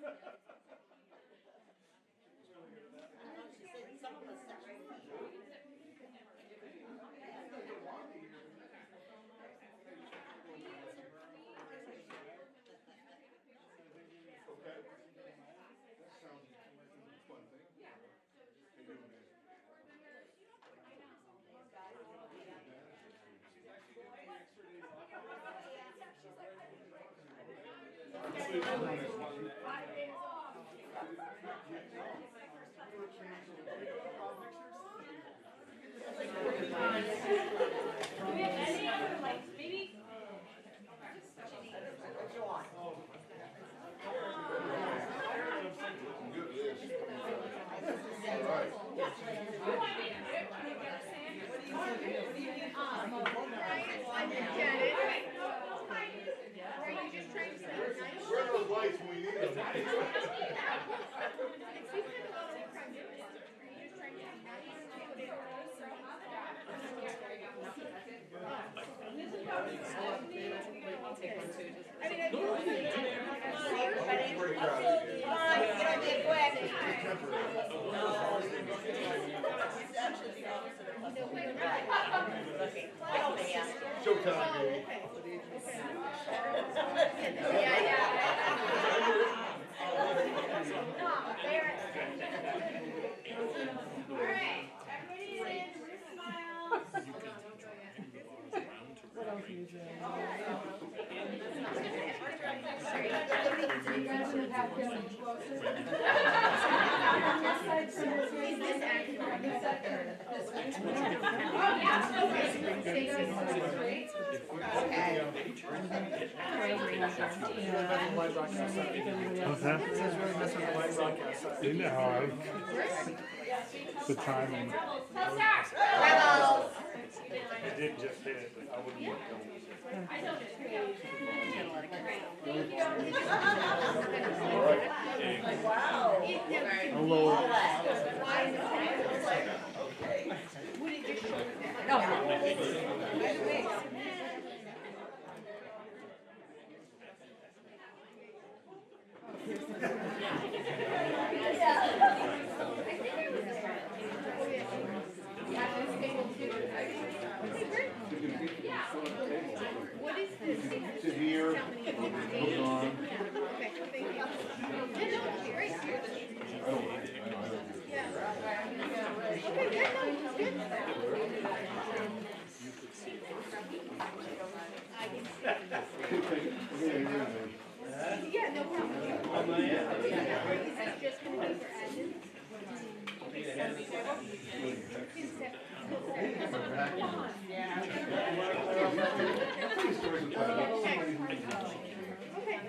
She said some of us separate. Okay. That sounds like a fun thing. Can you imagine? Do we have any other, like, maybe? What you want? Good list. All right. I didn't get it. Are you just trying to say nice? Where are those lights when we need them? It seems like a lot of private. Are you just trying to be nice? I mean, I do. Everybody? Come on, get on there quick. Showtime, baby. Yeah. All right, everybody in, smile. What else are you doing? Is this accurate? You know how the timing. Rebels. I did just hit it, but I wouldn't want to. Wow. Hello. What is this? Sit here. Hold on. Okay, thank you. Right here. I don't mind. I don't do it. Okay, good, no, good. Yeah, no problem. Is this just gonna be for admin? Okay.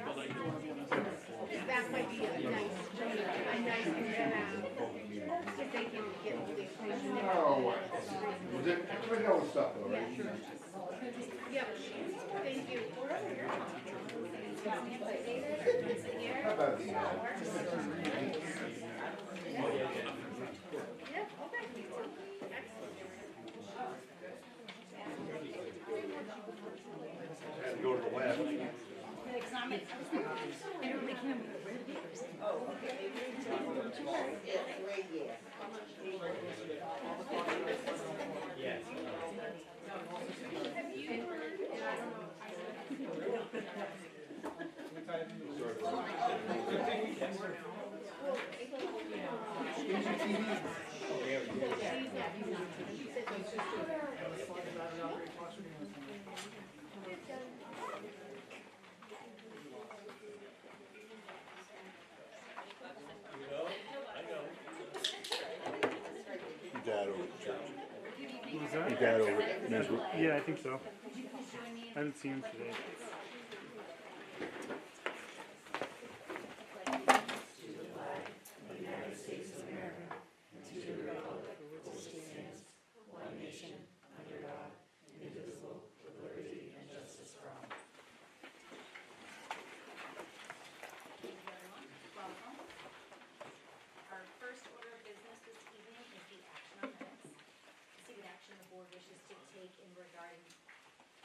That might be a nice thing to have. If they can get all the information. Oh, was it? Everybody knows stuff though, right? Yeah, thank you. How about the, Yeah, okay. had to go to the lab. Your dad over at church. What was that? Your dad over at Nesbitt. Yeah, I think so. I haven't seen him today.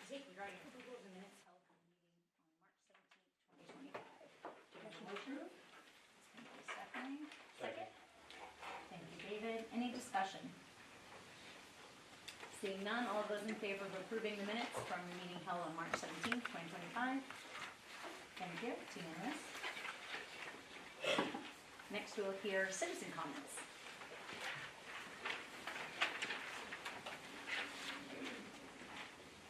Regarding approval of the minutes held in the meeting on March 17th, 2025. Do you have a motion? discussion? Seeing none, all of those in favor of approving the minutes from the meeting held on March 17th, 2025? Thank you, it's unanimous. Next, we'll hear citizen comments.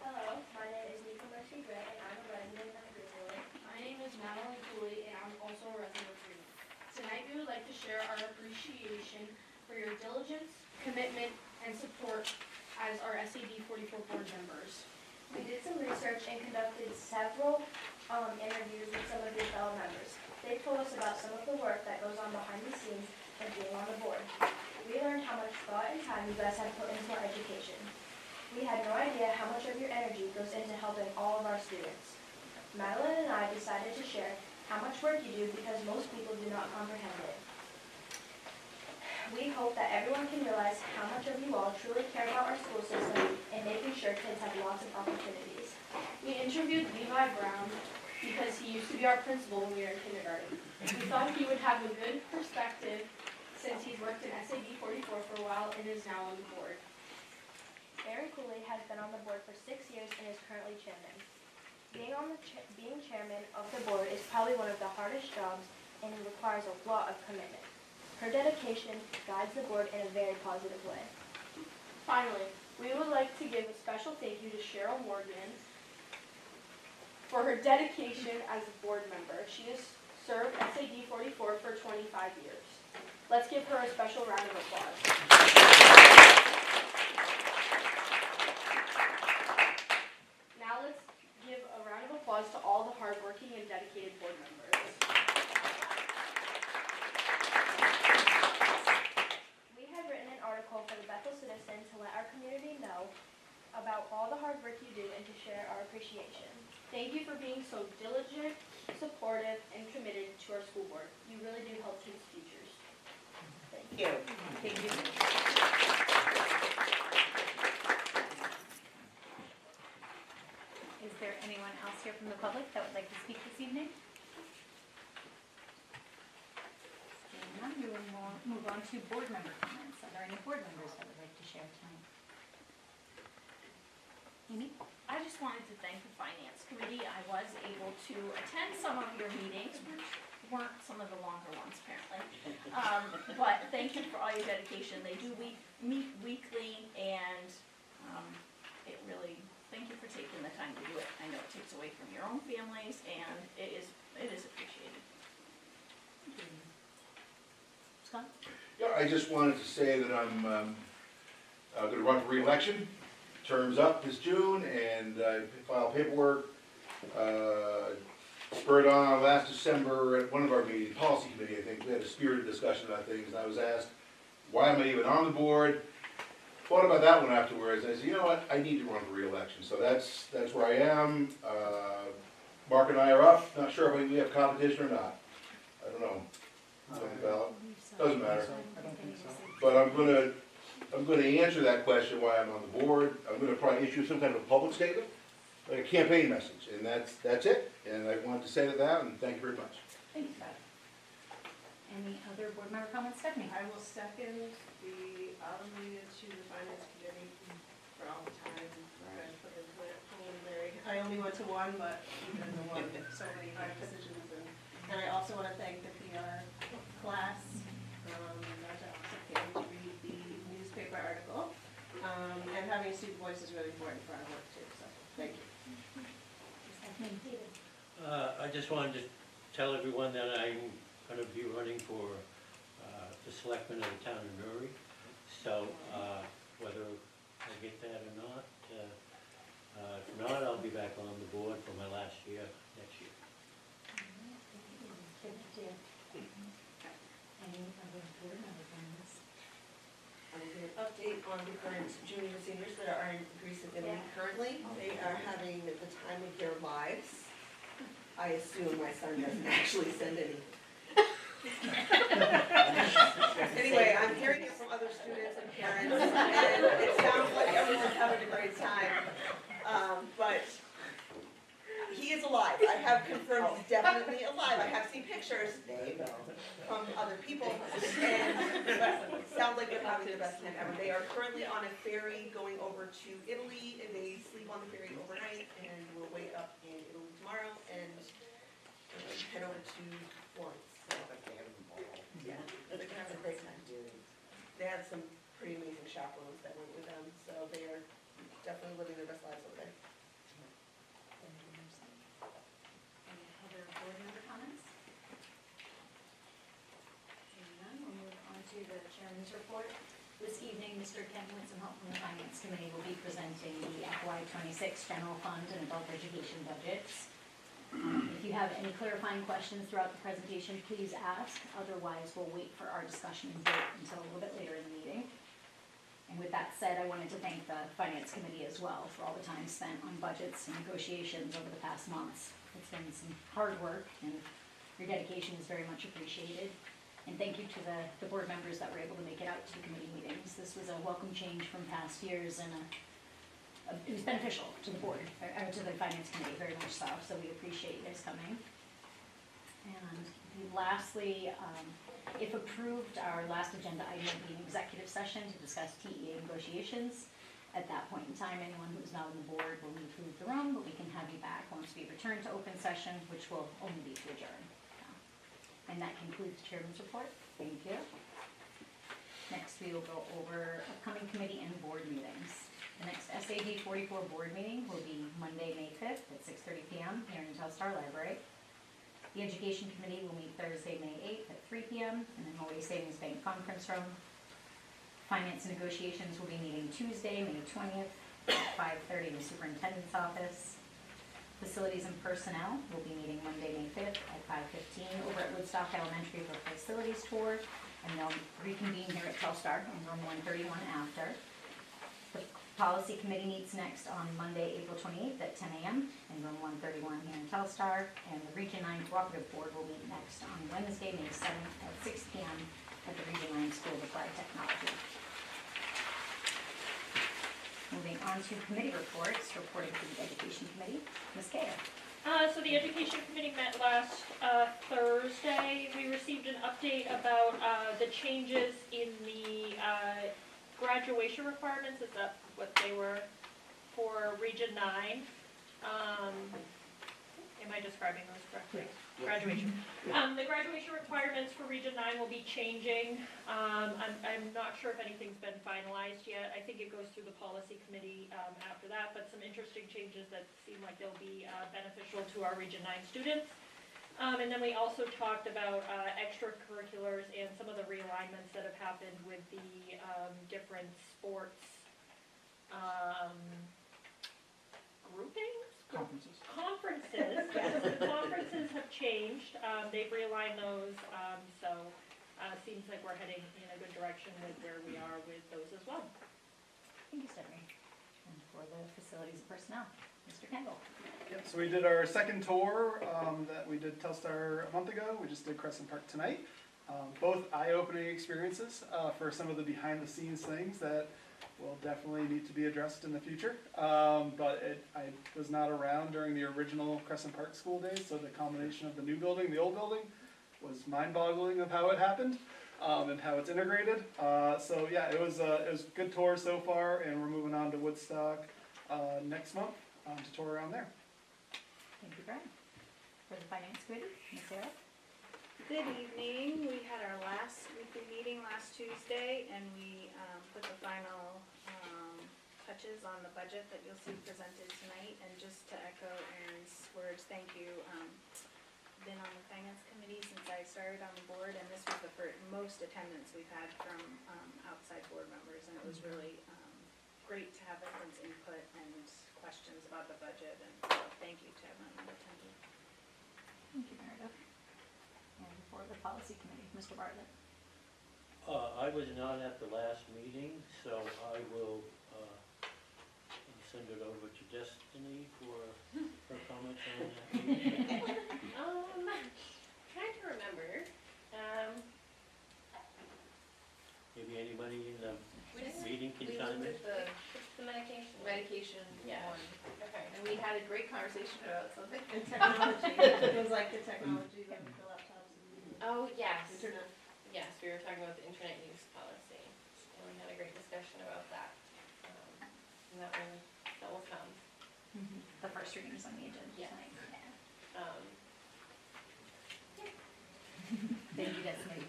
Hello, my name is Nico Mercy Gray, and I'm a resident of Greenwood. My name is Madeline Cooley, and I'm also a resident of Greenwood. Tonight, we would like to share our appreciation for your diligence, commitment, and support as our SAD 44 board members. We did some research and conducted several interviews with some of your fellow members. They told us about some of the work that goes on behind the scenes of being on the board. We learned how much thought and time you guys have put into our education. We had no idea how much of your energy goes into helping all of our students. Madeline and I decided to share how much work you do because most people do not comprehend it. We hope that everyone can realize how much of you all truly care about our school system and making sure kids have lots of opportunities. We interviewed Levi Brown because he used to be our principal when we were in kindergarten. We thought he would have a good perspective since he's worked in SAD 44 for a while and is now on the board. Aaron Cooley has been on the board for 6 years and is currently chairman. Being chairman of the board is probably one of the hardest jobs and it requires a lot of commitment. Her dedication guides the board in a very positive way. Finally, we would like to give a special thank you to Cheryl Morgan for her dedication as a board member. She has served SAD 44 for 25 years. Let's give her a special round of applause. Now let's give a round of applause to all the hardworking and dedicated board members. We have written an article for the Bethel Citizen to let our community know about all the hard work you do and to share our appreciation. Thank you for being so diligent, supportive, and committed to our school board. You really do help kids' futures. Thank you. Thank you. Is there anyone else here from the public that would like to speak this evening? Seeing none, we will move on to board member comments. Are there any board members that would like to share tonight? Amy? I just wanted to thank the Finance Committee. I was able to attend some of your meetings, which weren't some of the longer ones apparently. But thank you for all your dedication. They do meet weekly and it really, thank you for taking the time to do it. I know it takes away from your own families and it is appreciated. Scott? Yeah, I just wanted to say that I'm going to run for re-election. Term's up this June, and I filed paperwork. Spurred on last December at one of our meetings, policy committee, I think, we had a spirited discussion about things, and I was asked, why am I even on the board? Thought about that one afterwards, and I said, you know what, I need to run for re-election, so that's where I am. Mark and I are up, not sure if we have competition or not. I don't know. Doesn't matter. I don't think so. But I'm gonna answer that question why I'm on the board. I'm gonna probably issue some kind of a public statement, like a campaign message, and that's it. And I wanted to say that, and thank you very much. Thank you, Scott. Any other board member comments? Stephanie? I will second the obligated to the Finance Committee for all the time I put into it preliminary. I only went to one, but even the one, so many hard decisions. And I also want to thank the PR class, that also came to read the newspaper article. And having a student voice is really important for our work too, so thank you. I just wanted to tell everyone that I'm going to be running for the selectman of the town of Newry. So whether I get that or not, if not, I'll be back on the board for my last year next year. Any other board member comments? I'll give an update on the current junior and seniors that are in Greece and Italy currently. They are having the time of their lives. I assume my son doesn't actually send any. Anyway, I'm hearing it from other students and parents, and it sounds like everyone's having a great time. But he is a alive. I have confirmed he's definitely alive. I have seen pictures from other people, and but sounds like they're having the best time ever. They are currently on a ferry going over to Italy, and they sleep on the ferry overnight, and will wake up in Italy tomorrow and head over to Florence. So, yeah, they're having a great time. They had some pretty amazing chaperones that went with them, so they are definitely living their best lives over there. Any other board member comments? Seeing none, we'll move on to the chairman's report. This evening, Mr. Ken Witzenholt from the Finance Committee will be presenting the FY '26 General Fund and Adult Education budgets. If you have any clarifying questions throughout the presentation, please ask. Otherwise, we'll wait for our discussion and vote until a little bit later in the meeting. And with that said, I wanted to thank the Finance Committee as well for all the time spent on budgets and negotiations over the past months. It's been some hard work, and your dedication is very much appreciated. And thank you to the board members that were able to make it out to the committee meetings. This was a welcome change from past years, and it was beneficial to the board, or to the Finance Committee, very much so. So we appreciate you guys coming. And lastly, if approved, our last agenda item will be an executive session to discuss TEA negotiations. At that point in time, anyone who's not on the board will need to leave the room, but we can have you back once we return to open session, which will only be to adjourn. And that concludes the chairman's report. Thank you. Next, we will go over upcoming committee and board meetings. The next SAD 44 board meeting will be Monday, May 5th at 6:30 p.m. here in Telstar Library. The Education Committee will meet Thursday, May 8th at 3 p.m. in the Norway Savings Bank Conference Room. Finance and Negotiations will be meeting Tuesday, May 20th at 5:30 in the Superintendent's Office. Facilities and Personnel will be meeting Monday, May 5th at 5:15 over at Woodstock Elementary for a facilities tour, and they'll reconvene here at Telstar in room 131 after. The Policy Committee meets next on Monday, April 28th at 10 a.m. in room 131 here in Telstar, and the Region 9 Cooperative Board will meet next on Wednesday, May 7th at 6 p.m. at the Region 9 School of Applied Technology. Moving on to committee reports, reporting to the Education Committee, Ms. Kaya. So the Education Committee met last Thursday. We received an update about the changes in the graduation requirements. Is that what they were for Region 9? Am I describing those correctly? Yes. Graduation. The graduation requirements for Region 9 will be changing. I'm not sure if anything's been finalized yet. I think it goes through the Policy Committee after that, but some interesting changes that seem like they'll be beneficial to our Region 9 students. And then we also talked about extracurriculars and some of the realignments that have happened with the different sports groupings? Conferences, yes. The conferences have changed. They've realigned those, so seems like we're heading in a good direction with where we are with those as well. Thank you, Stephanie. And for the Facilities and Personnel, Mr. Kendall. Yep, so we did our second tour that we did Telstar a month ago. We just did Crescent Park tonight. Both eye-opening experiences for some of the behind-the-scenes things that will definitely need to be addressed in the future. But I was not around during the original Crescent Park school days, so the combination of the new building, the old building, was mind-boggling of how it happened and how it's integrated. So yeah, it was a good tour so far, and we're moving on to Woodstock next month to tour around there. Thank you, Brian. For the Finance Committee, Ms. Sarah. Good evening. We had our last weekly meeting last Tuesday, and we put the final touches on the budget that you'll see presented tonight. And just to echo Erin's words, thank you. Been on the Finance Committee since I started on the board, and this was the most attendance we've had from outside board members, and it was really great to have everyone's input and questions about the budget, and so thank you to everyone who attended. Thank you, Meredith. And for the Policy Committee, Mr. Bartlett. I was not at the last meeting, so I will send it over to Destiny for her comments on that meeting. Trying to remember. Maybe anybody in the meeting can chime in? The medication. Medication one. Okay. And we had a great conversation about something. And technology, it was like the technology, the laptops and Oh, yes. internet. Yes, we were talking about the internet use policy, and we had a great discussion about that. And that will come. The first reading is on the agenda Yeah. tonight. Um, Thank you, Destiny.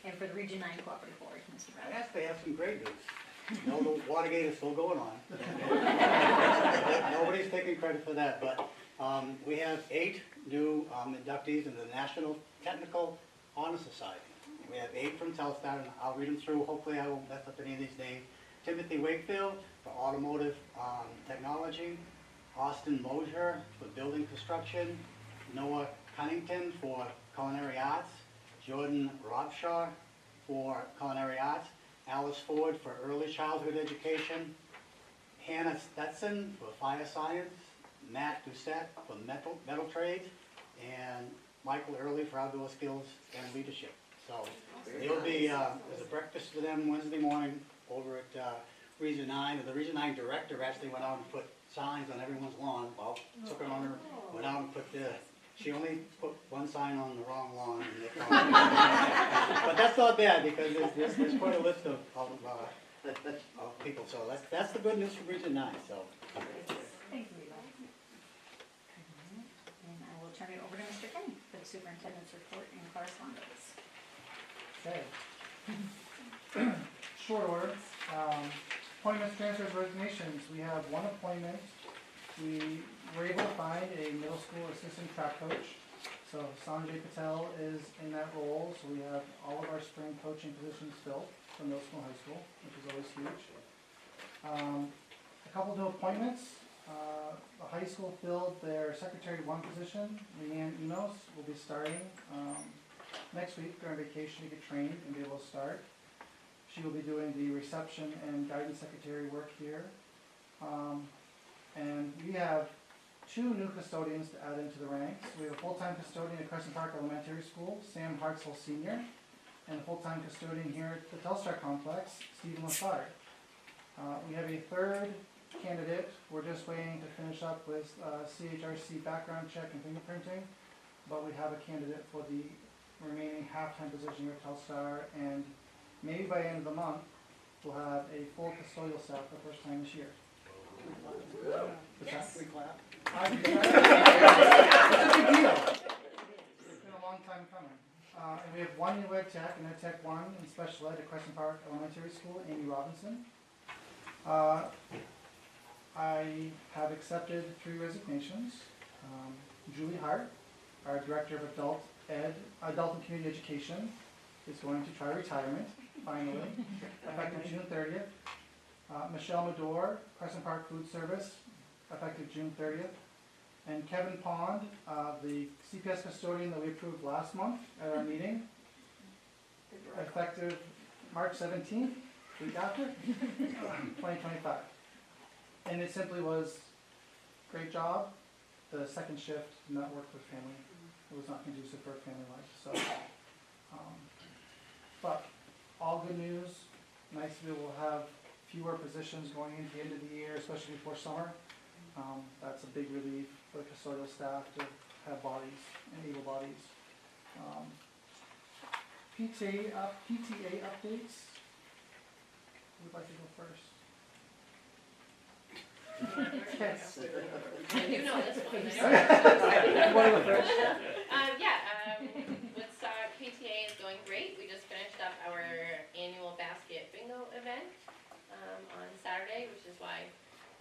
And for the Region 9 Cooperative Board, Mr. Brown. Yes, they have some great news. No, the Watergate is still going on. Nobody's taking credit for that, but we have 8 new inductees in the National Technical Honor Society. We have 8 from Telstar, and I'll read them through. Hopefully I won't mess up any of these names. Timothy Wakefield for automotive technology, Austin Mosier for building construction, Noah Cunnington for culinary arts, Jordan Robshaw for culinary arts, Alice Ford for early childhood education, Hannah Stetson for fire science, Matt Doucette for metal trades, and Michael Early for outdoor skills and leadership. So there'll be, there's a breakfast for them Wednesday morning over at Region 9. The Region 9 director actually went out and put signs on everyone's lawn. Well, took it on her, went out and put she only put one sign on the wrong lawn. And they but that's not bad because there's quite a list of people. So that's the good news from Region 9. So. Thank you, Levi. And I will turn it over to Mr. Kenny for the superintendent's report and correspondence. Okay. Short order. Appointments, transfers, resignations. We have one appointment. We were able to find a middle school assistant track coach. So Sanjay Patel is in that role. So we have all of our spring coaching positions filled for middle school and high school, which is always huge. A couple new appointments. The high school filled their secretary 1 position. Leanne Enos will be starting next week during vacation to get trained and be able to start. She will be doing the reception and guidance secretary work here. And we have 2 new custodians to add into the ranks. We have a full-time custodian at Crescent Park Elementary School, Sam Hartzell Sr., and a full-time custodian here at the Telstar Complex, Stephen Lassard. We have a 3rd candidate. We're just waiting to finish up with CHRC background check and fingerprinting, but we have a candidate for the remaining half-time position here at Telstar, and maybe by the end of the month, we'll have a full custodial staff for the first time this year. Yes. We clap. It's a big deal. It's been a long time coming. And we have 1 new ed tech, an ed tech 1 in special ed at Crescent Park Elementary School, Amy Robinson. I have accepted 3 resignations. Julie Hart, our Director of Adult and Community Education, is going to try retirement, finally, effective June 30th. Michelle Medore, Crescent Park Food Service, effective June 30th. And Kevin Pond, the CPS custodian that we approved last month at our meeting, effective March 17th, week after, 2025. And it simply was, great job. The second shift did not work for family. It was not conducive for family life. So, but all good news. Nice to be able to have fewer positions going into the end of the year, especially before summer. That's a big relief for the custodial staff to have bodies and able bodies. PTA updates. Who would like to go first? Yes. You know this one. PTA is going great. We just finished up our annual basket bingo event on Saturday, which is why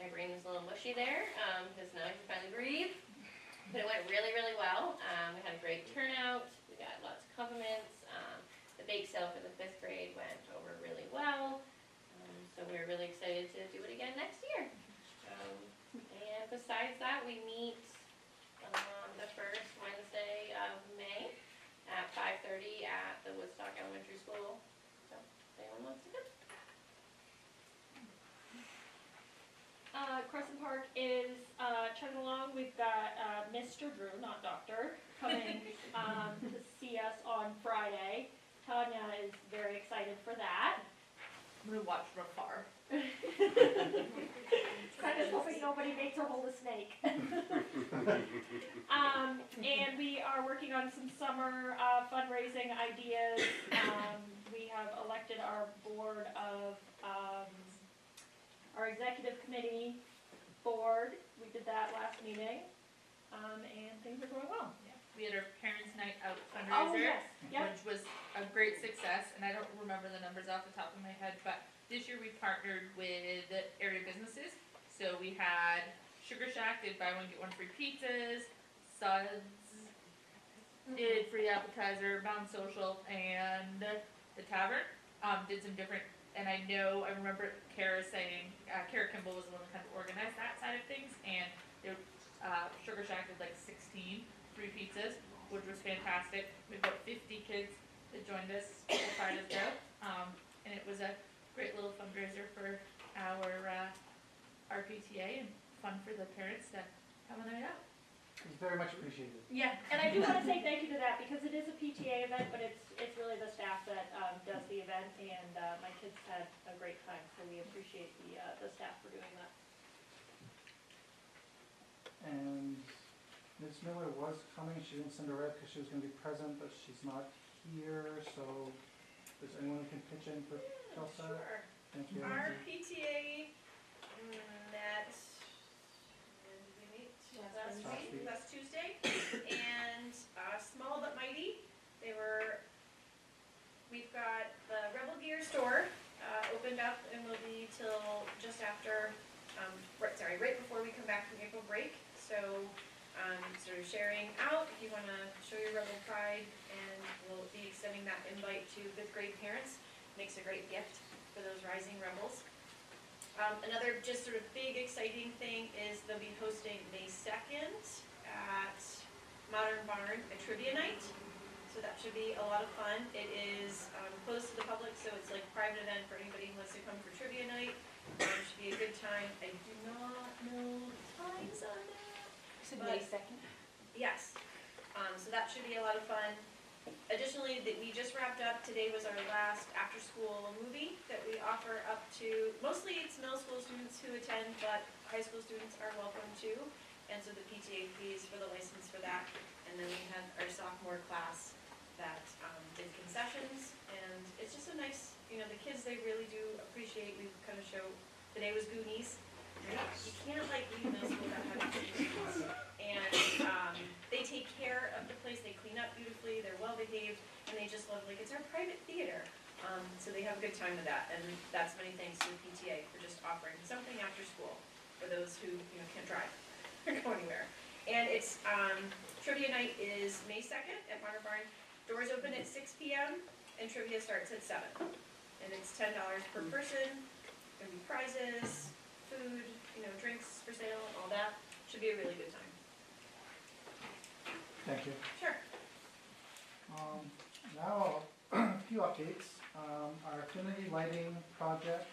my brain is a little mushy there, because now I can finally breathe. But it went really, really well. We had a great turnout. We got lots of compliments. The bake sale for the 5th grade went over really well. So we're really excited to do it again next year. And besides that, we meet the first Wednesday of May at 5:30 at the Woodstock Elementary School. So if anyone wants to go. Crescent Park is chugging along. We've got Mr. Drew, not Doctor, coming to see us on Friday. Tanya is very excited for that. I'm gonna watch from afar. It's kind of hoping nobody makes her hold a snake. And we are working on some summer fundraising ideas. We have elected our board of, our executive committee board. We did that last meeting, and things are going well. We had our Parents' Night Out Oh, fundraiser, yes, yep. which was a great success, and I don't remember the numbers off the top of my head, but this year we partnered with area businesses. So we had Sugar Shack did buy one get one free pizzas, Suds did free appetizer, Mountain Social, and the Tavern did some different. And I remember Kara saying, Kara Kimball was the one that kind of organized that side of things, and Sugar Shack did like 16 free pizzas, which was fantastic. We've got 50 kids that joined us as part of the show, and it was a great little fundraiser for our PTA and fun for the parents to have a night out. It's very much appreciated. Yeah, and I do want to say thank you to that, because it is a PTA event, but it's really the staff that does the event, and my kids had a great time, so we appreciate the staff for doing that. And Ms. Miller was coming, she didn't send a rep because she was going to be present, but she's not here, so is anyone who can pitch in for Chelsea? Sure. Thank you. Our PTA met, when did we meet? Last week. Last Tuesday, and small but mighty. We've got the Rebel Gear store opened up and will be till just after, right before we come back from April break. So sort of sharing out if you want to show your Rebel pride, and we'll be extending that invite to 5th grade parents. Makes a great gift for those rising rebels. Another just sort of big exciting thing is they'll be hosting May 2nd at Modern Barn a trivia night. So that should be a lot of fun. It is closed to the public, so it's like a private event for anybody who wants to come for trivia night. Should be a good time. I do not know the times on that. May 2nd? Yes. So that should be a lot of fun. Additionally, we just wrapped up, today was our last after-school movie that we offer up to, mostly it's middle school students who attend, but high school students are welcome too. And so the PTA fees for the license for that. And then we had our sophomore class that did concessions. And it's just a nice, the kids, they really do appreciate, we kind of show, today was Goonies. You can't leave middle school without having Goonies. And they take care of the place, they clean up beautifully, they're well behaved, and they just love, it's our private theater. So they have a good time with that, and that's many thanks to the PTA for just offering something after school for those who, can't drive or go anywhere. And it's, trivia night is May 2nd at Modern Barn. Doors open at 6 p.m. and trivia starts at 7. And it's $10 per person, gonna be prizes, food, drinks for sale, and all that. Should be a really good time. Thank you. Sure. Now, a few updates. Our affinity lighting project,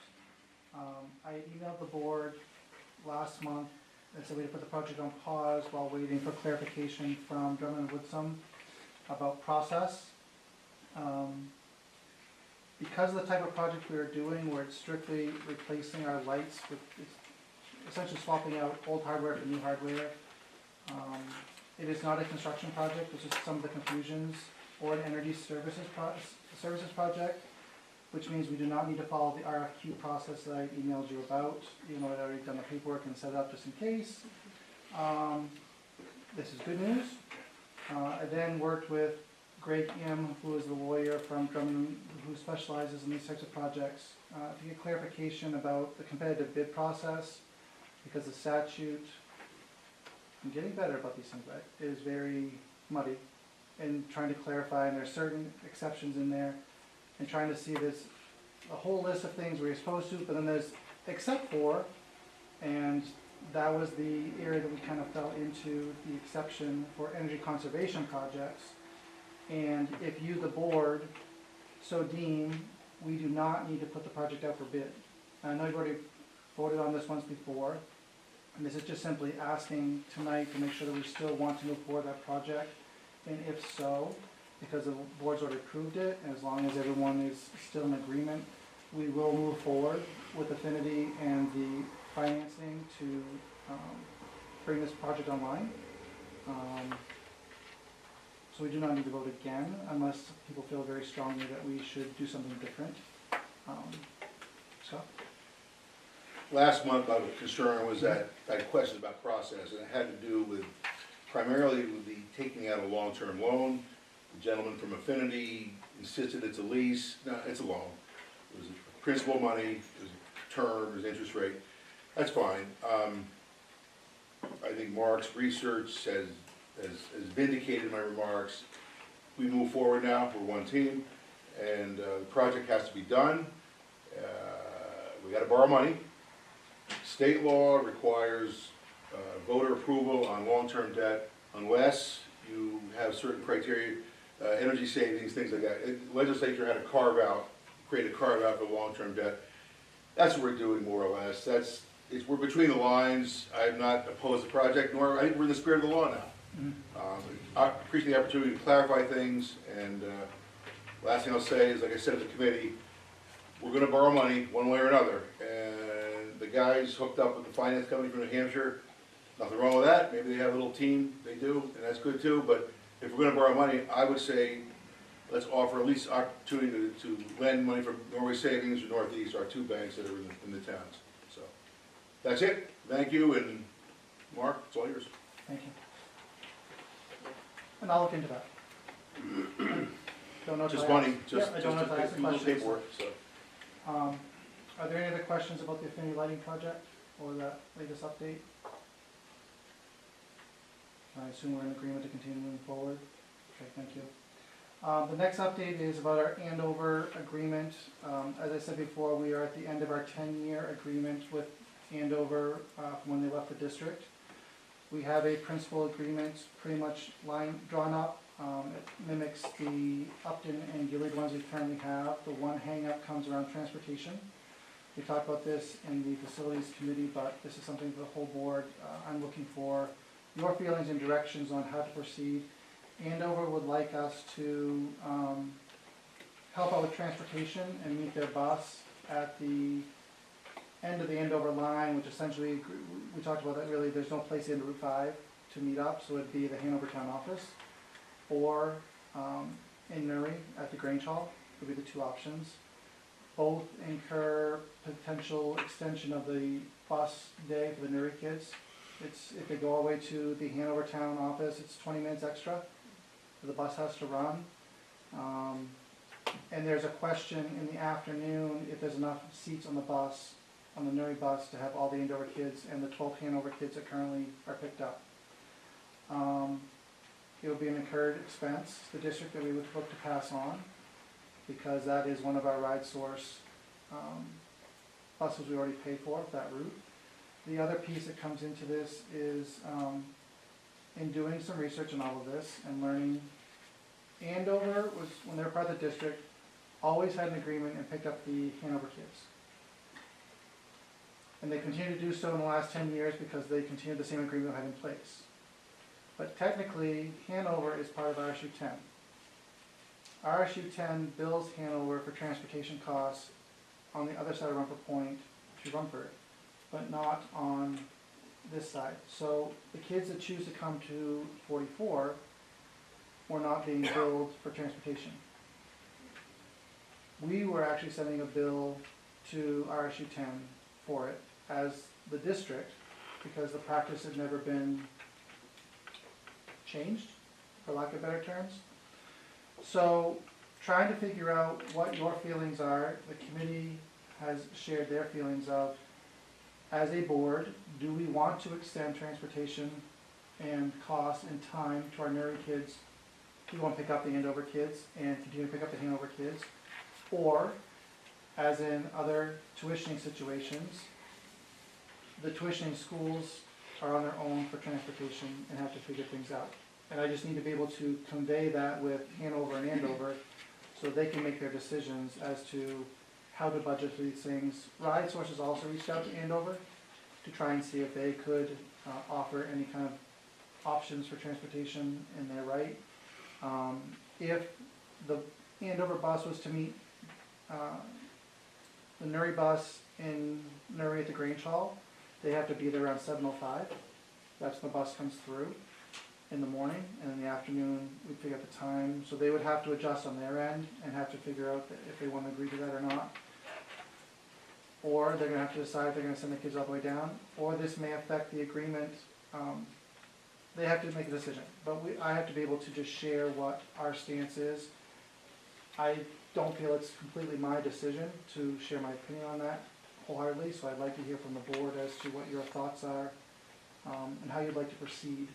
I emailed the board last month and said we had put the project on pause while waiting for clarification from Drummond Woodsum about process. Because of the type of project we are doing, where it's strictly replacing our lights with, essentially swapping out old hardware for new hardware. It is not a construction project, which is some of the confusions, or an energy services project, which means we do not need to follow the RFQ process that I emailed you about. I'd already done the paperwork and set it up just in case. This is good news. I then worked with Greg Im, who is the lawyer from Drummond, who specializes in these types of projects, to get clarification about the competitive bid process, because the statute, I'm getting better about these things, but it is very muddy, and trying to clarify, and there's certain exceptions in there, and trying to see this, a whole list of things where you're supposed to, but then there's except for, and that was the area that we kind of fell into, the exception for energy conservation projects. And if you, the board, so deem, we do not need to put the project out for bid. I know you've already voted on this once before, and this is just simply asking tonight to make sure that we still want to move forward that project. And if so, because the board's already approved it, and as long as everyone is still in agreement, we will move forward with Affinity and the financing to bring this project online. So we do not need to vote again unless people feel very strongly that we should do something different. Scott? Last month, my concern was that, I had questions about process, and it had to do with, primarily with the taking out a long-term loan. The gentleman from Affinity insisted it's a lease, no, it's a loan. It was principal money, it was a term, it was interest rate, that's fine. I think Mark's research has vindicated my remarks. We move forward now, we're one team, and the project has to be done. We gotta borrow money. State law requires voter approval on long-term debt unless you have certain criteria, energy savings, things like that. Legislature had to create a carve-out for long-term debt. That's what we're doing, more or less. We're between the lines. I'm not opposed to the project, nor I think we're in the spirit of the law now. I appreciate the opportunity to clarify things, and last thing I'll say is, like I said at the committee, we're gonna borrow money one way or another, and the guys hooked up with the finance company from New Hampshire, nothing wrong with that. Maybe they have a little team, they do, and that's good too, but if we're gonna borrow money, I would say, let's offer at least opportunity to lend money from Norway Savings or Northeast, our two banks that are in the towns. So, that's it. Thank you, and Mark, it's all yours. Thank you. And I'll look into that. Don't know if Just I money, asked- just yeah, I don't know if I asked the little questions. paperwork, so. Are there any other questions about the Affinity Lighting project or that latest update? I assume we're in agreement to continue moving forward. Okay, thank you. The next update is about our Andover agreement. As I said before, we are at the end of our 10-year agreement with Andover from when they left the district. We have a principal agreement pretty much drawn up. It mimics the Upton and Gilead ones we currently have. The one hang-up comes around transportation. We talked about this in the facilities committee, but this is something for the whole board. I'm looking for your feelings and directions on how to proceed. Andover would like us to help out with transportation and meet their bus at the end of the Andover line, which essentially, we talked about that, really there's no place in Route 5 to meet up, so it'd be the Hanover Town Office or in Newry at the Grange Hall would be the two options. Both incur potential extension of the bus day for the Newry kids. If they go all the way to the Hanover Town Office, it's 20 minutes extra. The bus has to run. And there's a question in the afternoon if there's enough seats on the bus, on the Newry bus, to have all the Andover kids and the 12 Hanover kids that currently are picked up. It will be an incurred expense, the district that we would look to pass on, because that is one of our ride source buses we already pay for that route. The other piece that comes into this is in doing some research on all of this and learning, Andover was, when they were part of the district, always had an agreement and picked up the Hanover kids. And they continue to do so in the last 10 years because they continued the same agreement we had in place. But technically, Hanover is part of RSU 10. RSU 10 bills Hanover for transportation costs on the other side of Rumford Point to Rumford, but not on this side. So the kids that choose to come to 44 were not being billed for transportation. We were actually sending a bill to RSU 10 for it as the district, because the practice had never been changed, for lack of better terms. So trying to figure out what your feelings are, the committee has shared their feelings of, as a board, do we want to extend transportation and cost and time to our Newry kids? Do we want to pick up the Andover kids and continue to pick up the Hanover kids? Or, as in other tuitioning situations, the tuitioning schools are on their own for transportation and have to figure things out. And I just need to be able to convey that with Hanover and Andover so they can make their decisions as to how to budget for these things. Ride Sources also reached out to Andover to try and see if they could offer any kind of options for transportation in their right. If the Andover bus was to meet the Nuri bus in Nuri at the Grange Hall, they have to be there around 7:05. That's when the bus comes through in the morning, and in the afternoon, we figure out the time. So they would have to adjust on their end and have to figure out if they want to agree to that or not. Or they're gonna have to decide if they're gonna send the kids all the way down, or this may affect the agreement. They have to make a decision, but I have to be able to just share what our stance is. I don't feel it's completely my decision to share my opinion on that wholeheartedly, so I'd like to hear from the board as to what your thoughts are, and how you'd like to proceed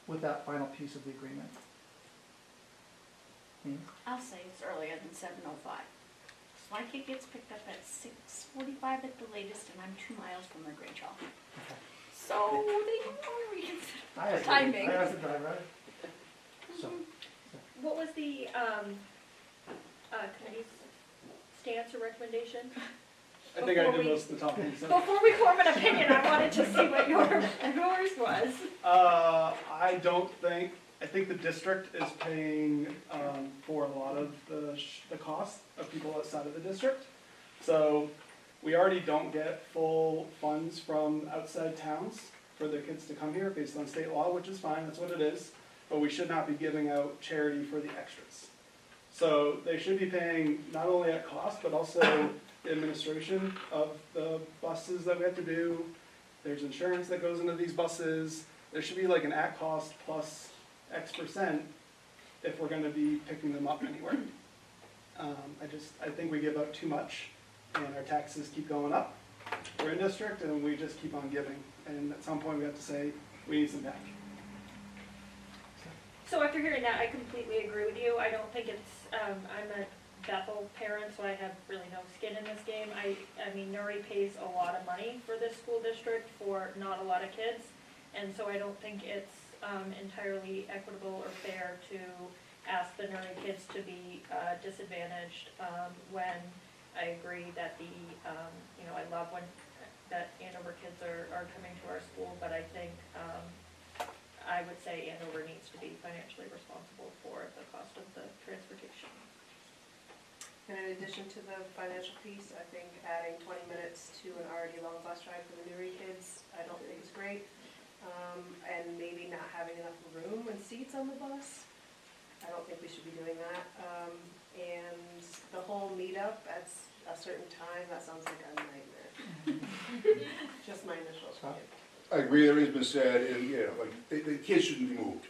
with that final piece of the agreement. I'll say it's earlier than 7:05. So my kid gets picked up at 6:45 at the latest, and I'm 2 miles from the Grange Hall. So they don't want to reconsider the timing. I have to drive, right? So, What was the, committee's stance or recommendation? I think I Before did we- most of the talking, so. Before we form an opinion, I wanted to see what yours was. I don't think, I think the district is paying, for a lot of the cost of people outside of the district. So, we already don't get full funds from outside towns for the kids to come here based on state law, which is fine, that's what it is. But we should not be giving out charity for the extras. So they should be paying not only at cost, but also the administration of the buses that we have to do. There's insurance that goes into these buses. There should be like an at cost plus X% if we're gonna be picking them up anywhere. I think we give out too much and our taxes keep going up. We're in district and we just keep on giving. And at some point we have to say, we need some back. So after hearing that, I completely agree with you. I don't think it's, I'm a Bethel parent, so I have really no skin in this game. I mean, Nuri pays a lot of money for this school district for not a lot of kids. And so I don't think it's entirely equitable or fair to ask the Nuri kids to be disadvantaged when I agree that I love when that Andover kids are coming to our school, but I think I would say Andover needs to be financially responsible for the cost of the transportation. And in addition to the financial piece, I think adding 20 minutes to an already long bus ride for the Newry kids, I don't think is great. And maybe not having enough room and seats on the bus, I don't think we should be doing that. And the whole meetup at a certain time, that sounds like a nightmare. Just my initial opinion. I agree, everything's been said, and, the kids shouldn't be moved.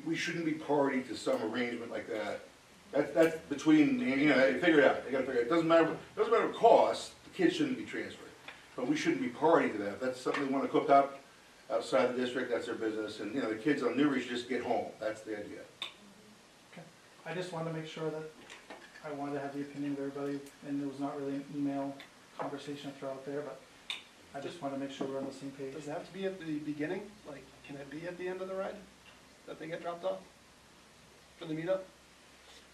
We shouldn't be party to some arrangement like that. That's between, they figure it out, they gotta figure it out. It doesn't matter cost, the kids shouldn't be transferred. But we shouldn't be party to that. If that's something they wanna cook up outside the district, that's their business, and, the kids on Newry should just get home, that's the idea. okay. I just wanted to make sure that I wanted to have the opinion of everybody, and there was not really an email conversation to throw out there, but I just wanted to make sure we're on the same page. Does it have to be at the beginning? Like, can it be at the end of the ride? That they get dropped off? For the meetup?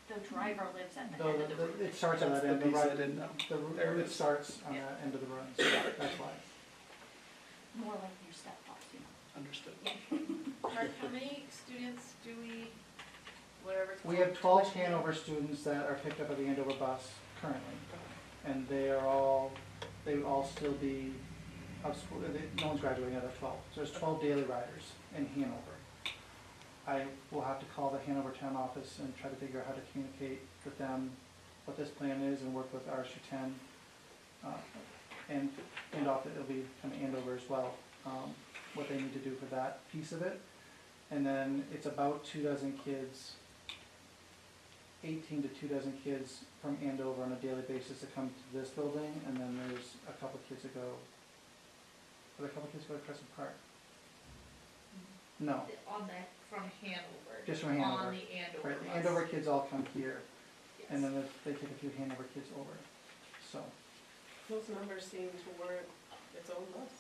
The driver lives at the No, end of the route. it starts at That's that the end, the piece I ride, didn't know. the There it route is. starts on Yeah. that end of the run, so that's why. More like your step-ups, Understood. How many students do we, whatever it's We called, have 12 tuition? Hanover students that are picked up at the Andover bus currently, and they would all still be of school, no one's graduating out of 12. So there's 12 daily riders in Hanover. I will have to call the Hanover town office and try to figure out how to communicate with them what this plan is and work with RSU 10. And it'll be kind of Andover as well, what they need to do for that piece of it. And then it's about 24 kids, 18 to 24 kids from Andover on a daily basis that come to this building, and then there's a couple kids that go, are there a couple kids that go to Crescent Park? No, On that, from Hanover. just from Hanover. On the Andover Right, the bus. Andover kids all come here, and Yes. then they take a few Hanover kids over, so. Those numbers seem to warrant its own bus.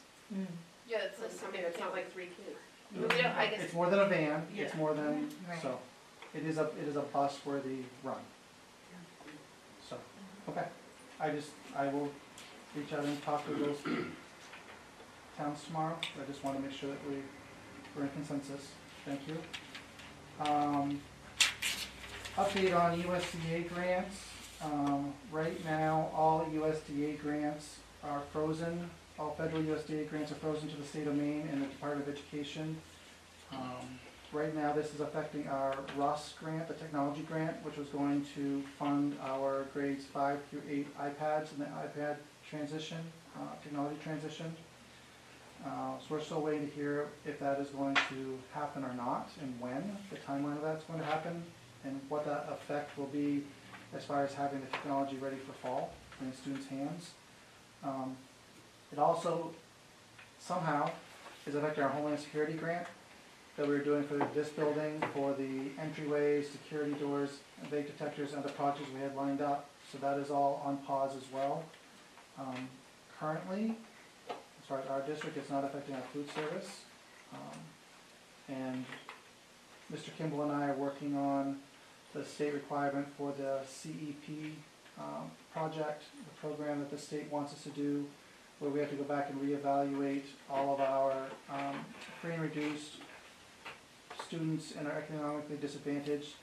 Yeah, it's I mean, it's not like 3 kids. We don't, I guess. It's more than a van, it's Yeah. more than, Right. so, it is a bus-worthy run. So, okay, I will reach out and talk to those towns tomorrow, I just wanna make sure that we're in consensus, thank you. Update on USDA grants, right USDA grants are frozen. All federal USDA grants are frozen to the state of Maine and the Department of Education. Right now, this is affecting our RUS grant, the technology grant, which was going to fund our grades 5 through 8 iPads and the iPad transition, technology transition. So we're still waiting to hear if that is going to happen or not, and when, the timeline of that's going to happen, and what that effect will be as far as having the technology ready for fall in students' hands. It also somehow is affecting our Homeland Security grant that we were doing for this building, for the entryways, security doors, vape detectors, and other projects we had lined up. So that is all on pause as well. Currently, as far as our district, it's not affecting our food service. And Mr. Kimball and I are working on the state requirement for the CEP project, the program that the state wants us to do, where we have to go back and reevaluate all of our free and reduced students and are economically disadvantaged,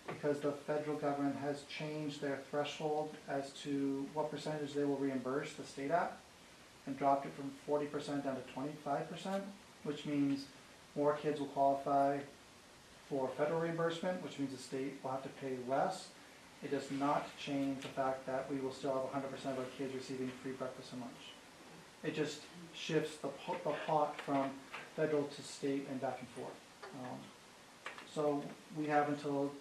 because the federal government has changed their threshold as to what percentage they will reimburse the state at, and dropped it from 40% down to 25%, which means more kids will qualify for federal reimbursement, which means the state will have to pay less. It does not change the fact that we will still have 100% of our kids receiving free breakfast and lunch. It just shifts the pot from federal to state and back and forth. So we have until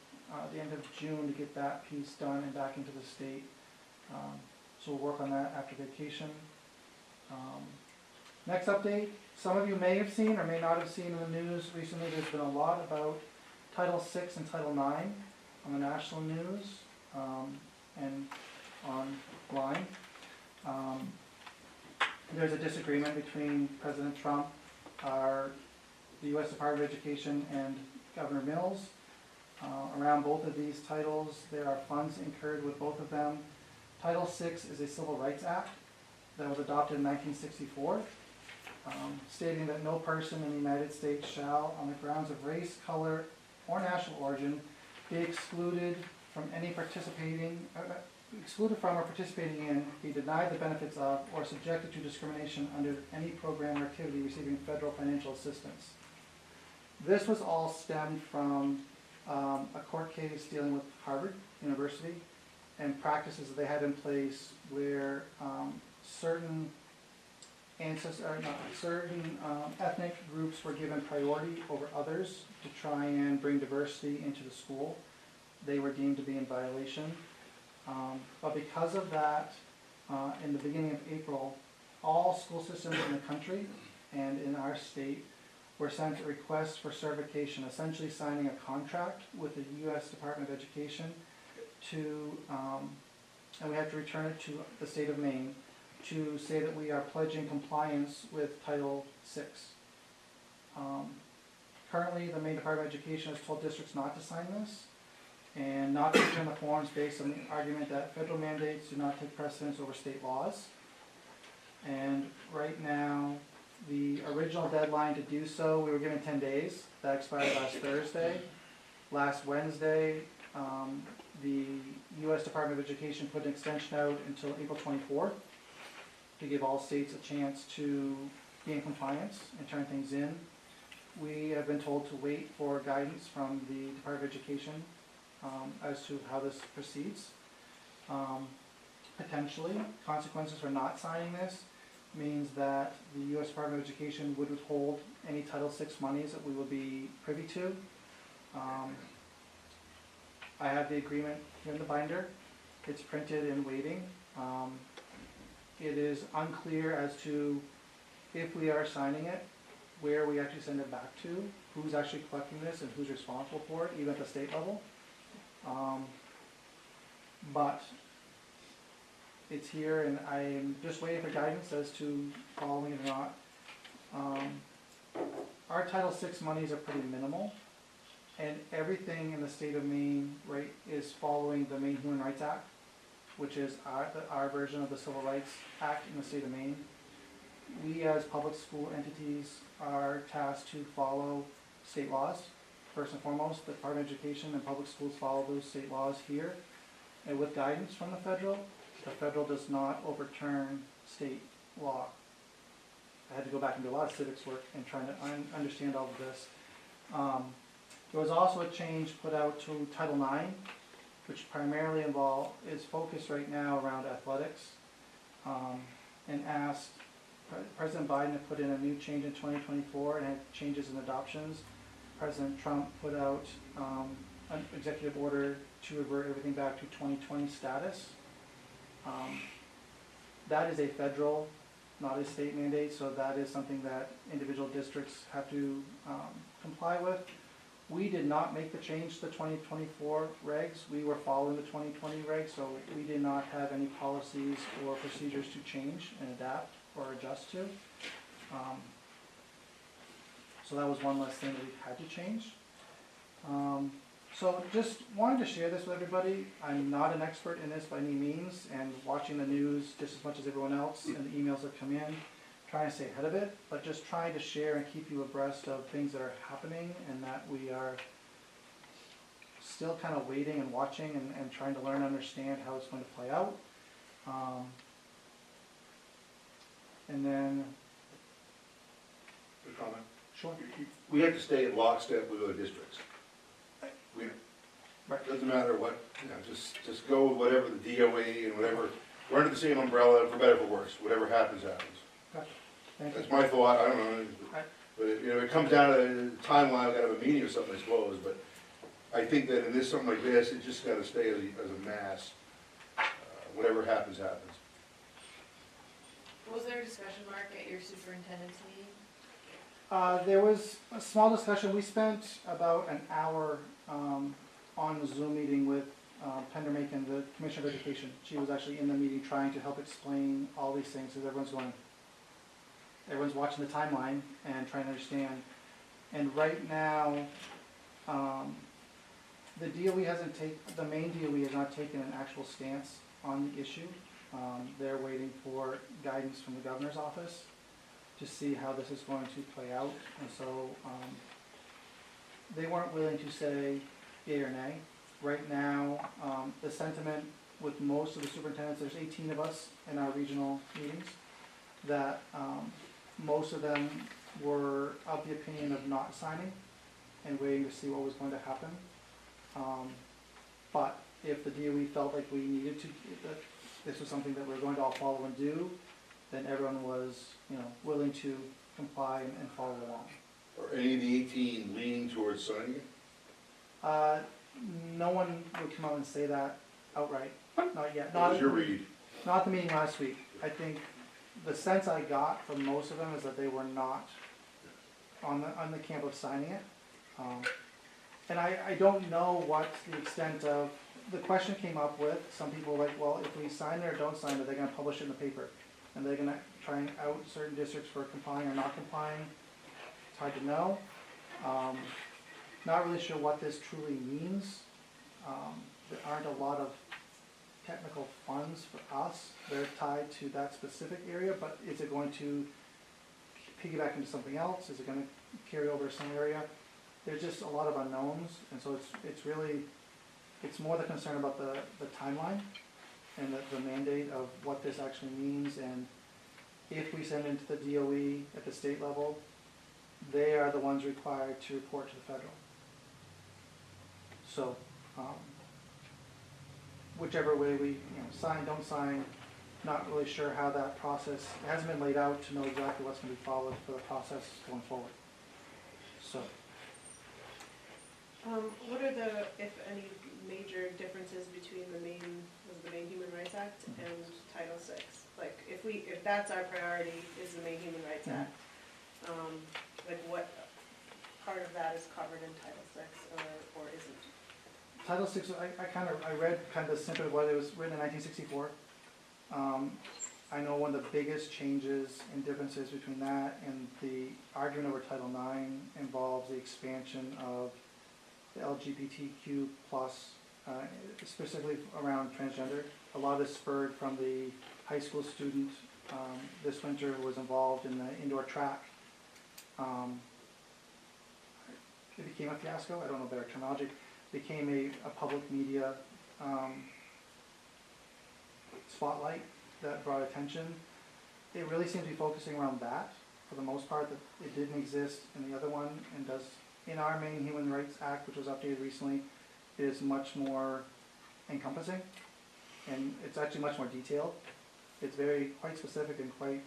the end of June to get that piece done and back into the state. So we'll work on that after vacation. Next update, some of you may have seen or may not have seen in the news recently, there's been a lot about Title VI and Title IX on the national news and online. There's a disagreement between President Trump, the U.S. Department of Education, and Governor Mills. Around both of these titles, there are funds incurred with both of them. Title VI is a Civil Rights Act that was adopted in 1964, stating that no person in the United States shall, on the grounds of race, color, or national origin, be excluded from or participating in, be denied the benefits of, or subjected to discrimination under any program or activity receiving federal financial assistance. This was all stemmed from a court case dealing with Harvard University and practices that they had in place where certain ethnic groups were given priority over others to try and bring diversity into the school. They were deemed to be in violation. But because of that, in the beginning of April, all school systems in the country and in our state were sent a request for certification, essentially signing a contract with the U.S. Department of Education to, and we have to return it to the state of Maine, to say that we are pledging compliance with Title VI. Currently, the Maine Department of Education has told districts not to sign this and not to return the forms based on the argument that federal mandates do not take precedence over state laws. And right now, the original deadline to do so, we were given 10 days. That expired last Thursday. Last Wednesday, the U.S. Department of Education put an extension out until April 24th to give all states a chance to be in compliance and turn things in. We have been told to wait for guidance from the Department of Education as to how this proceeds. Potentially, consequences for not signing this means that the U.S. Department of Education would withhold any Title VI monies that we will be privy to. I have the agreement here in the binder. It's printed and waiting. It is unclear as to if we are signing it, where we actually send it back to, who's actually collecting this and who's responsible for it, even at the state level. But it's here, and I'm just waiting for guidance as to following it or not. Our Title VI monies are pretty minimal, and everything in the state of Maine, right, is following the Maine Human Rights Act, which is our version of the Civil Rights Act in the state of Maine. We as public school entities are tasked to follow state laws. First and foremost, the Department of Education and public schools follow those state laws here, and with guidance from the federal. the federal does not overturn state law. I had to go back and do a lot of civics work and trying to understand all of this. There was also a change put out to Title IX, which primarily is focused right now around athletics, and asked President Biden to put in a new change in 2024 and had changes in adoptions. President Trump put out an executive order to revert everything back to 2020 status. That is a federal, not a state mandate, so that is something that individual districts have to comply with. We did not make the change to the 2024 regs. We were following the 2020 regs, so we did not have any policies or procedures to change and adapt or adjust to. So that was one less thing that we had to change. So just wanted to share this with everybody. I'm not an expert in this by any means, and watching the news just as much as everyone else and the emails that come in, trying to stay ahead of it, but just trying to share and keep you abreast of things that are happening and that we are still kind of waiting and watching and trying to learn and understand how it's going to play out. And then, A comment? sure. We have to stay in lockstep with other districts. We, Right. doesn't matter what, just go with whatever the DOE and whatever, we're under the same umbrella, for better or for worse, whatever happens, happens. Gotcha. Thank you. That's my thought, I don't know, Right. but if it comes down to the timeline, we gotta have a meeting or something, I suppose, but I think that in this, something like this, it just gotta stay as a mass. Whatever happens, happens. Was there a discussion, Mark, at your superintendent's meeting? There was a small discussion. We spent about an hour on the Zoom meeting with Pender Macon, the Commissioner of Education. She was actually in the meeting trying to help explain all these things, because everyone's watching the timeline and trying to understand. And right now, the DOE the main DOE has not taken an actual stance on the issue. They're waiting for guidance from the governor's office to see how this is going to play out. And so they weren't willing to say yea or nay. Right now, the sentiment with most of the superintendents, there's 18 of us in our regional meetings, that most of them were of the opinion of not signing and waiting to see what was going to happen. But if the DOE felt like we needed to, that this was something that we were going to all follow and do, then everyone was, willing to comply and follow along. Are any of the 18 leaning towards signing it? No one would come out and say that outright, not yet. What was your read? Not at the meeting last week. I think the sense I got from most of them is that they were not on the camp of signing it. And I don't know what the extent of, the question came up with, some people were like, well, if we sign it or don't sign it, they're gonna publish it in the paper. And they're gonna try and out certain districts for complying or not complying. It's hard to know. Not really sure what this truly means. There aren't a lot of technical funds for us. They're tied to that specific area, but is it going to piggyback into something else? Is it gonna carry over some area? There's just a lot of unknowns, and so it's more the concern about the timeline and the mandate of what this actually means, and if we send into the DOE at the state level, they are the ones required to report to the federal. So, whichever way we, sign, don't sign, not really sure how that process, it hasn't been laid out to know exactly what's gonna be followed for the process going forward. So. What are the, if any, major differences between the main Human Rights Act and Title VI? Like, if that's our priority, is the main Human Rights Act, like what part of that is covered in Title VI or isn't? Title VI, I read kind of the snippet of what it was written in 1964. I know one of the biggest changes and differences between that and the argument over Title IX involves the expansion of the LGBTQ+, specifically around transgender. A lot of this spurred from the high school student this winter who was involved in the indoor track. It became a fiasco, I don't know better terminology. Became a public media spotlight that brought attention. It really seems to be focusing around that, for the most part, that it didn't exist in the other one, and does, in our main Human Rights Act, which was updated recently, is much more encompassing, and it's actually much more detailed. It's very, quite specific and quite,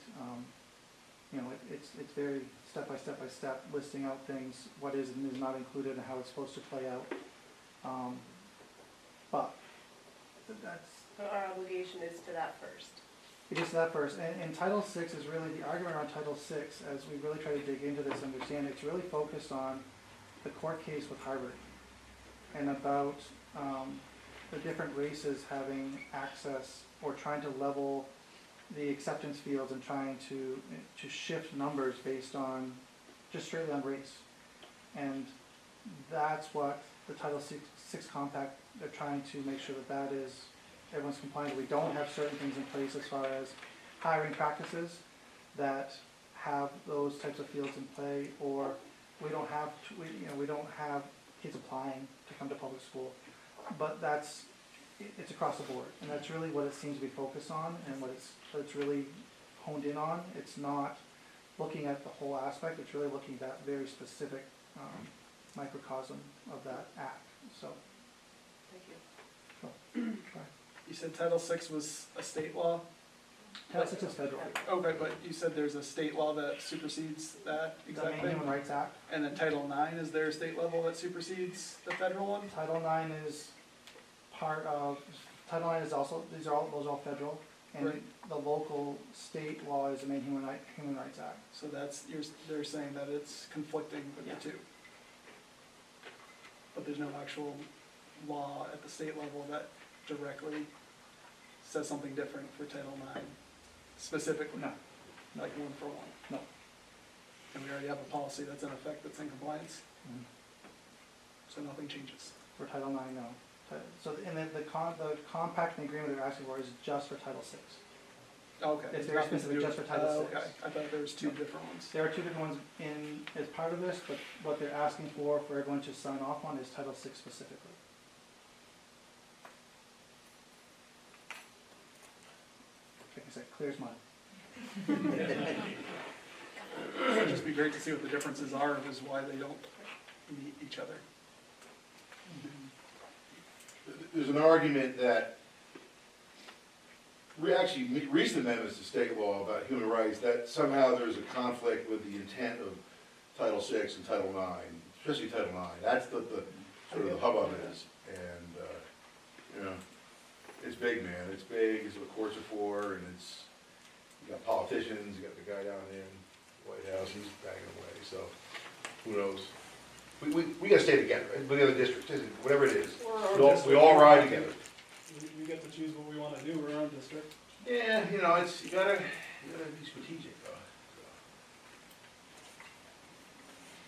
it's very step by step listing out things, what is and is not included and how it's supposed to play out. But that's, So our obligation is to that first. it is that first, and Title VI is really, the argument around Title VI, as we really try to dig into this, understand, it's really focused on the court case with Harvard, and about the different races having access, or trying to level the acceptance fields and trying to shift numbers based on, just strictly on race. And that's what the Title VI Compact, they're trying to make sure that that is, everyone's compliant. We don't have certain things in place as far as hiring practices that have those types of fields in play, or we don't have, we don't have kids applying to come to public school. But that's, it's across the board, and that's really what it seems to be focused on, and what it's really honed in on. It's not looking at the whole aspect, it's really looking at that very specific microcosm of that act, so. Thank you. You said Title VI was a state law? Title VI is federal. Okay, but you said there's a state law that supersedes that The exact main thing? Human Rights Act. And then Title IX, is there a state level that supersedes the federal one? Title IX is part of, Title IX is also, those are all federal, and Right. the local state law is the main Human Rights Act. So that's, they're saying that it's conflicting with Yeah. the two. But there's no actual law at the state level that directly says something different for Title IX specifically? No. Like one for one? No. And we already have a policy that's in effect that's in compliance, Mhm. so nothing changes. For Title IX, no. So, and the compact and the agreement they're asking for is just for Title VI. Okay. It's very nothing to specific do- just for Title VI. Okay, I thought there was two different ones. There are two different ones as part of this, but what they're asking for everyone to sign off on is Title VI specifically. Like I said, clear as mud. It'd just be great to see what the differences are, and is why they don't meet each other. There's an argument that, recent amendments to state law about human rights, that somehow there's a conflict with the intent of Title VI and Title IX, especially Title IX. That's the sort of the hubbub is. And, it's big, man. It's big, it's what courts are for, and it's, you got politicians, you got the guy down in the White House, he's banging away, so who knows? We gotta stay together, with the other districts, whatever it is. We all ride together. We get to choose what we wanna do, we're our own district. Yeah, you gotta be strategic though.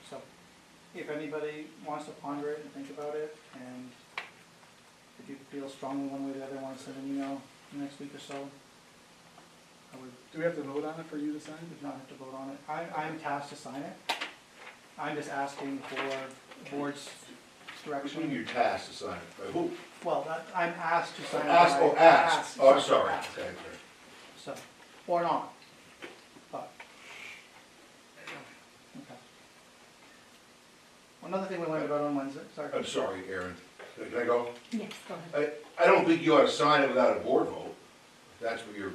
So, if anybody wants to ponder it and think about it, and if you feel strongly one way or the other, want to send an email in the next week or so, I would Do we have to vote on it for you to sign? not have to vote on it. I'm tasked to sign it. I'm just asking for board's Which means direction. you're tasked to sign it, by who? Well, I'm asked to sign it. Ask. Oh, I'm Asked. sorry. Asked. Okay. So, or not, but. Okay. Another thing we learned about on Wednesday, sorry. I'm sorry, Aaron. Can I go? Yes, go ahead. I don't think you ought to sign it without a board vote. If that's what you're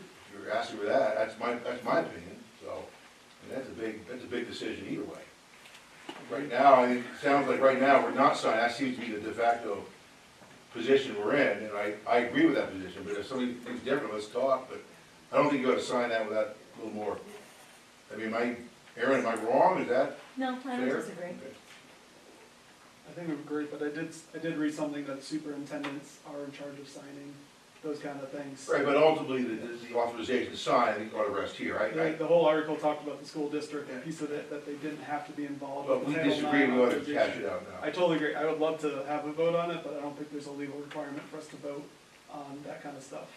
asking for that, that's my opinion, so, and that's a big decision either way. Right now, I think, it sounds like right now, we're not signing, that seems to be the de facto position we're in, and I agree with that position, but if somebody thinks different, let's talk, but I don't think you ought to sign that without a little more. I mean, Aaron, am I wrong, is that No, I don't fair? disagree. Okay. I think we agree, but I did read something that superintendents are in charge of signing those kind of things. Right, but ultimately, the authorization to sign, I think ought to rest here, The whole article talked about the school district, and piece of it, that they didn't have to be involved But with we the Title disagree, IX we ought to authorization. cash it out now. I totally agree, I would love to have a vote on it, but I don't think there's a legal requirement for us to vote on that kind of stuff.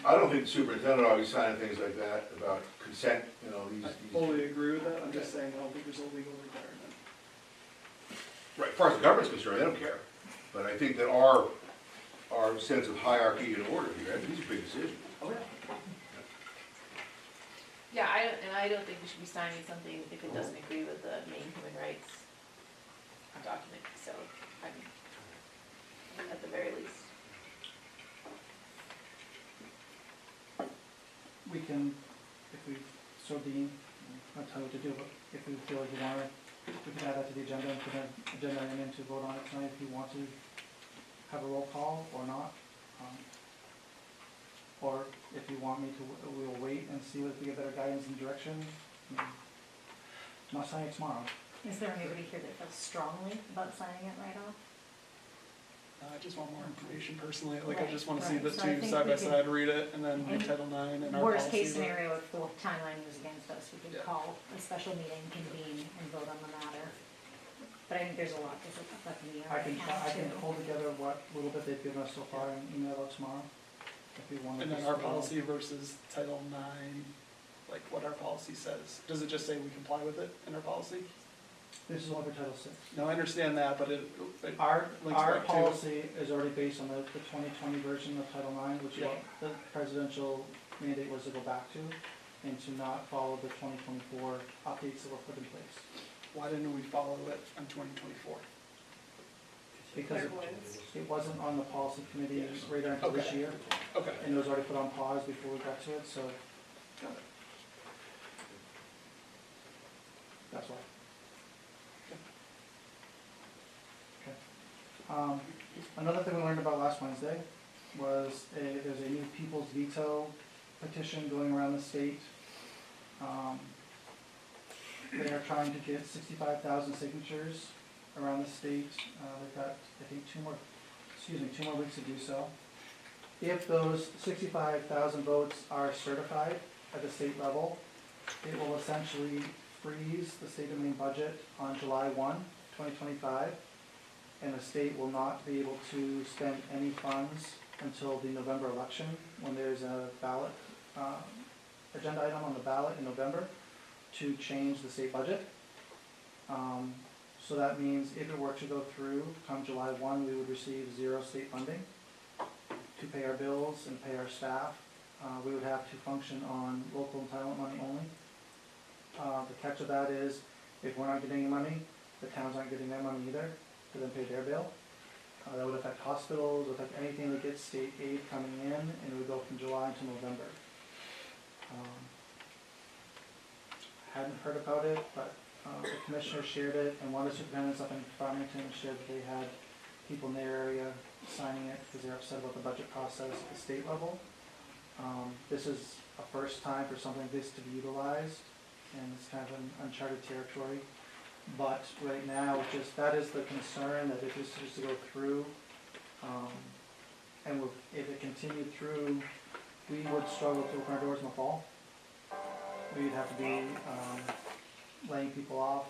I don't think the superintendent ought to be signing things like that about consent, these. I fully agree with that, I'm just saying I don't think there's a legal requirement. Right, as far as the government's concerned, they don't care. But I think that our sense of hierarchy and order here, I think these are big decisions. Oh, yeah. I don't think we should be signing something if it doesn't agree with the main human rights document, so, I mean, at the very least. We can, if we so deem, I'll tell you what to do, but if we feel like you want to, we can add that to the agenda and put an agenda item in to vote on it tonight if you want to have a roll call or not. Or if you want me to, we'll wait and see if we get better guidance and direction. I'm not signing it tomorrow. Is there anybody here that feels strongly about signing it right off? I just want more information personally, like I Right, just wanna see right. the So I two think side we by could- side, read it, and then And Title IX and our policy. Worst case but- scenario, if the timeline was against us, we could Yeah. call a special meeting, convene, and vote on the matter. But I think there's a lot that's up in the air I right can, now I can too. pull together what little bit they've given us so far and email out tomorrow. If you want to. And then our policy versus Title IX, like what our policy says. Does it just say we comply with it in our policy? This is only for Title VI. No, I understand that, but it Our links back to. policy is already based on the 2020 version of Title IX, which is what the presidential mandate was to go back to, and to not follow the 2024 updates that were put in place. Why didn't we follow it on 2024? Because it wasn't on the policy committee radar until this Okay. year, Okay. and it was already put on pause before we got to it, so Got it. that's why. Another thing we learned about last Wednesday was there's a new people's veto petition going around the state. They are trying to get 65,000 signatures around the state. They've got, I think, 2 more weeks to do so. If those 65,000 votes are certified at the state level, it will essentially freeze the state of Maine budget on July 1, 2025, and the state will not be able to spend any funds until the November election, when there's a ballot, agenda item on the ballot in November to change the state budget. So that means if it were to go through, come July 1, we would receive 0 state funding to pay our bills and pay our staff. We would have to function on local entitlement money only. The catch of that is, if we're not getting any money, the towns aren't getting their money either to then pay their bill. That would affect hospitals, affect anything that gets state aid coming in, and it would go from July to November. Hadn't heard about it, but the commissioner shared it, and one of the superintendents up in Farmington shared that they had people in their area signing it because they're upset about the budget process at the state level. This is a first time for something like this to be utilized, and it's kind of an uncharted territory. But right now, that is the concern, that if this is to go through, and if it continued through, we would struggle to open our doors in the fall. We'd have to be laying people off,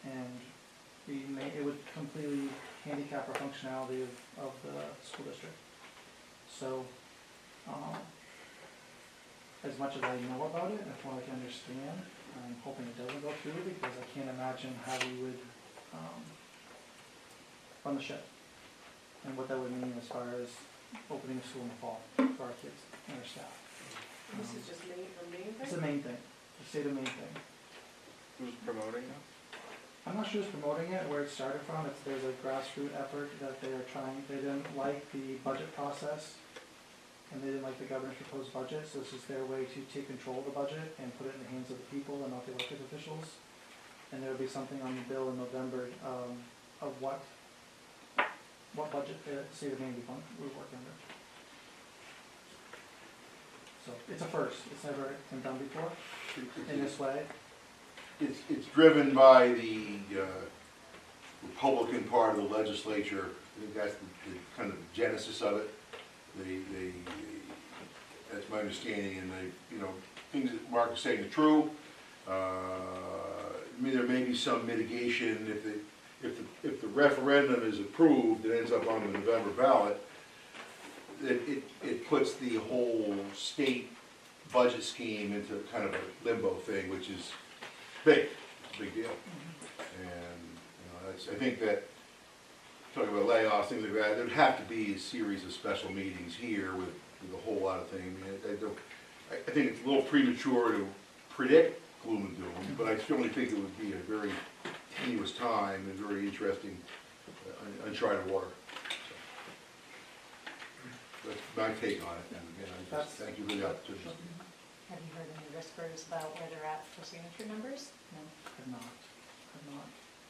and it would completely handicap our functionality of the school district. So, as much as I know about it, and from what I can understand, I'm hoping it doesn't go through, because I can't imagine how we would run the ship, and what that would mean as far as opening a school in the fall for our kids and our staff. This is just main, the main thing? It's the main thing, the state of Maine thing. Who's promoting it? I'm not sure who's promoting it, where it started from. There's a grassroots effort that they are trying. They didn't like the budget process, and they didn't like the governor's proposed budget, so this is their way to take control of the budget and put it in the hands of the people and not the elected officials. And there will be something on the bill in November of what budget the state of Maine would work under. So it's a first. It's never been done before in this way. It's driven by the Republican part of the legislature. I think that's the kind of genesis of it. That's my understanding, and things that Mark is saying are true. There may be some mitigation if the referendum is approved and ends up on the November ballot. It puts the whole state budget scheme into kind of a limbo thing, which is big. It's a big deal. And I think that, talking about layoffs, things like that, there'd have to be a series of special meetings here with a whole lot of things. I think it's a little premature to predict gloom and doom, but I certainly think it would be a very tenuous time and very interesting, uncharted water. So, that's my take on it, and again, I just thank you for the opportunity. Have you heard any whispers about where they're at for signature numbers? No. Have not.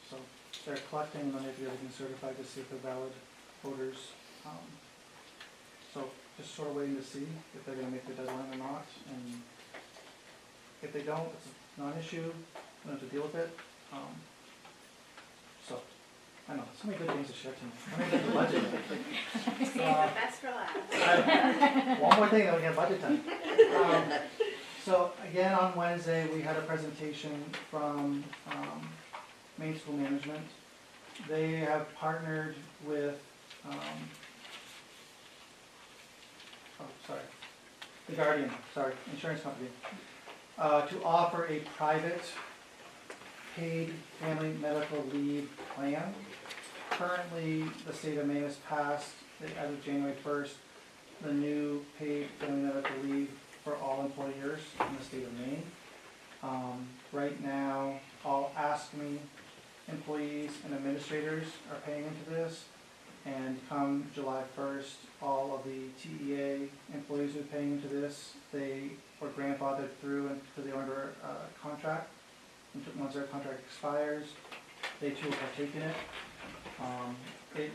So they're collecting and then they have to get everything certified to see if they're valid voters. So just sort of waiting to see if they're gonna make the deadline or not, and if they don't, it's not an issue, we don't have to deal with it. So, I know, so many good things to share tonight. Let me get the budget. Save the best for last. One more thing, then we have budget time. So again, on Wednesday, we had a presentation from Maine School Management. They have partnered with, The Guardian, insurance company, to offer a private paid family medical leave plan. Currently, the state of Maine has passed, as of January 1st, the new paid family medical leave for all employers in the state of Maine. Right now, all ASCME employees and administrators are paying into this, and come July 1st, all of the TEA employees who are paying into this, they were grandfathered through and because they were under contract. And once their contract expires, they too will partake in it. It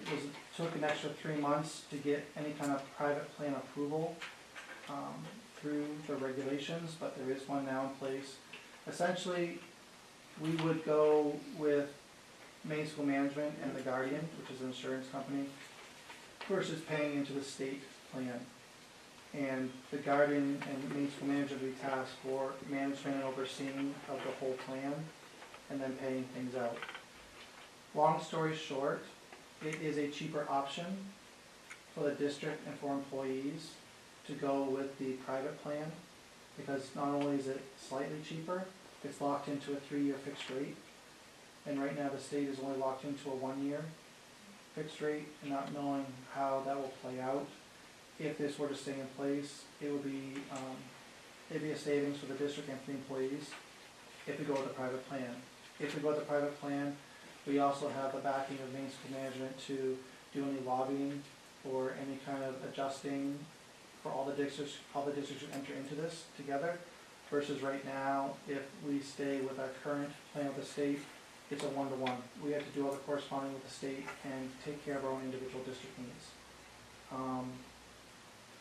took an extra 3 months to get any kind of private plan approval through the regulations, but there is one now in place. Essentially, we would go with Maine School Management and the Guardian, which is an insurance company, versus paying into the state plan. And the Guardian and Maine School Management will be tasked for management and overseeing of the whole plan, and then paying things out. Long story short, it is a cheaper option for the district and for employees to go with the private plan, because not only is it slightly cheaper, it's locked into a 3-year fixed rate. And right now the state is only locked into a 1-year fixed rate, and not knowing how that will play out. If this were to stay in place, it'd be a savings for the district and for the employees if we go with the private plan. If we go with the private plan, we also have the backing of Maine School Management to do any lobbying or any kind of adjusting for all the districts who enter into this together. Versus right now, if we stay with our current plan with the state, it's a 1-to-1. We have to do all the corresponding with the state and take care of our own individual district needs.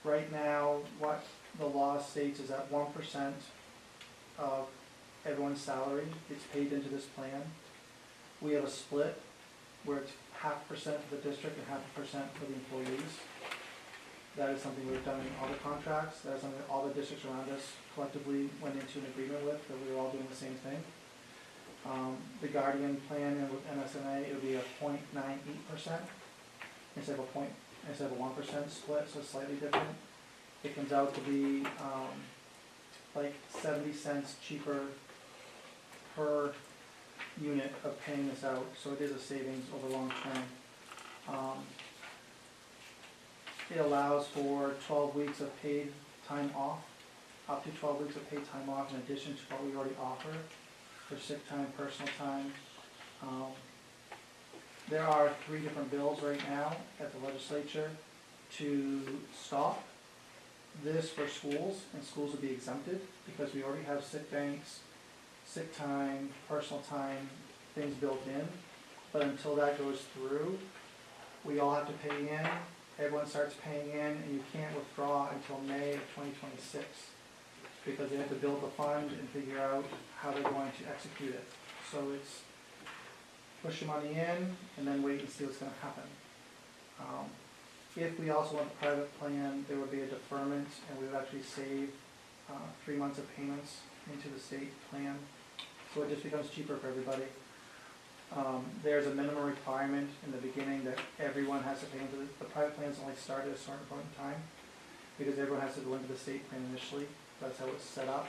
Right now, what the law states is that 1% of everyone's salary gets paid into this plan. We have a split where it's 0.5% for the district and 0.5% for the employees. That is something we've done in all the contracts. That is something that all the districts around us collectively went into an agreement with, that we were all doing the same thing. The Guardian plan and with MSNA, it would be a 0.98% instead of a 1% split, so it's slightly different. It comes out to be like 70 cents cheaper per unit of paying this out, so it is a savings over long term. It allows for 12 weeks of paid time off, up to 12 weeks of paid time off in addition to what we already offer for sick time, personal time. There are 3 different bills right now at the legislature to stop this for schools, and schools will be exempted because we already have sick banks, sick time, personal time, things built in. But until that goes through, we all have to pay in, everyone starts paying in, and you can't withdraw until May of 2026 because they have to build the fund and figure out how they're going to execute it. So it's push the money in and then wait and see what's going to happen. If we also want the private plan, there would be a deferment, and we would actually save 3 months of payments into the state plan. So it just becomes cheaper for everybody. There's a minimum requirement in the beginning that everyone has to pay into the private plans only start at a certain point in time because everyone has to go into the state plan initially. That's how it's set up.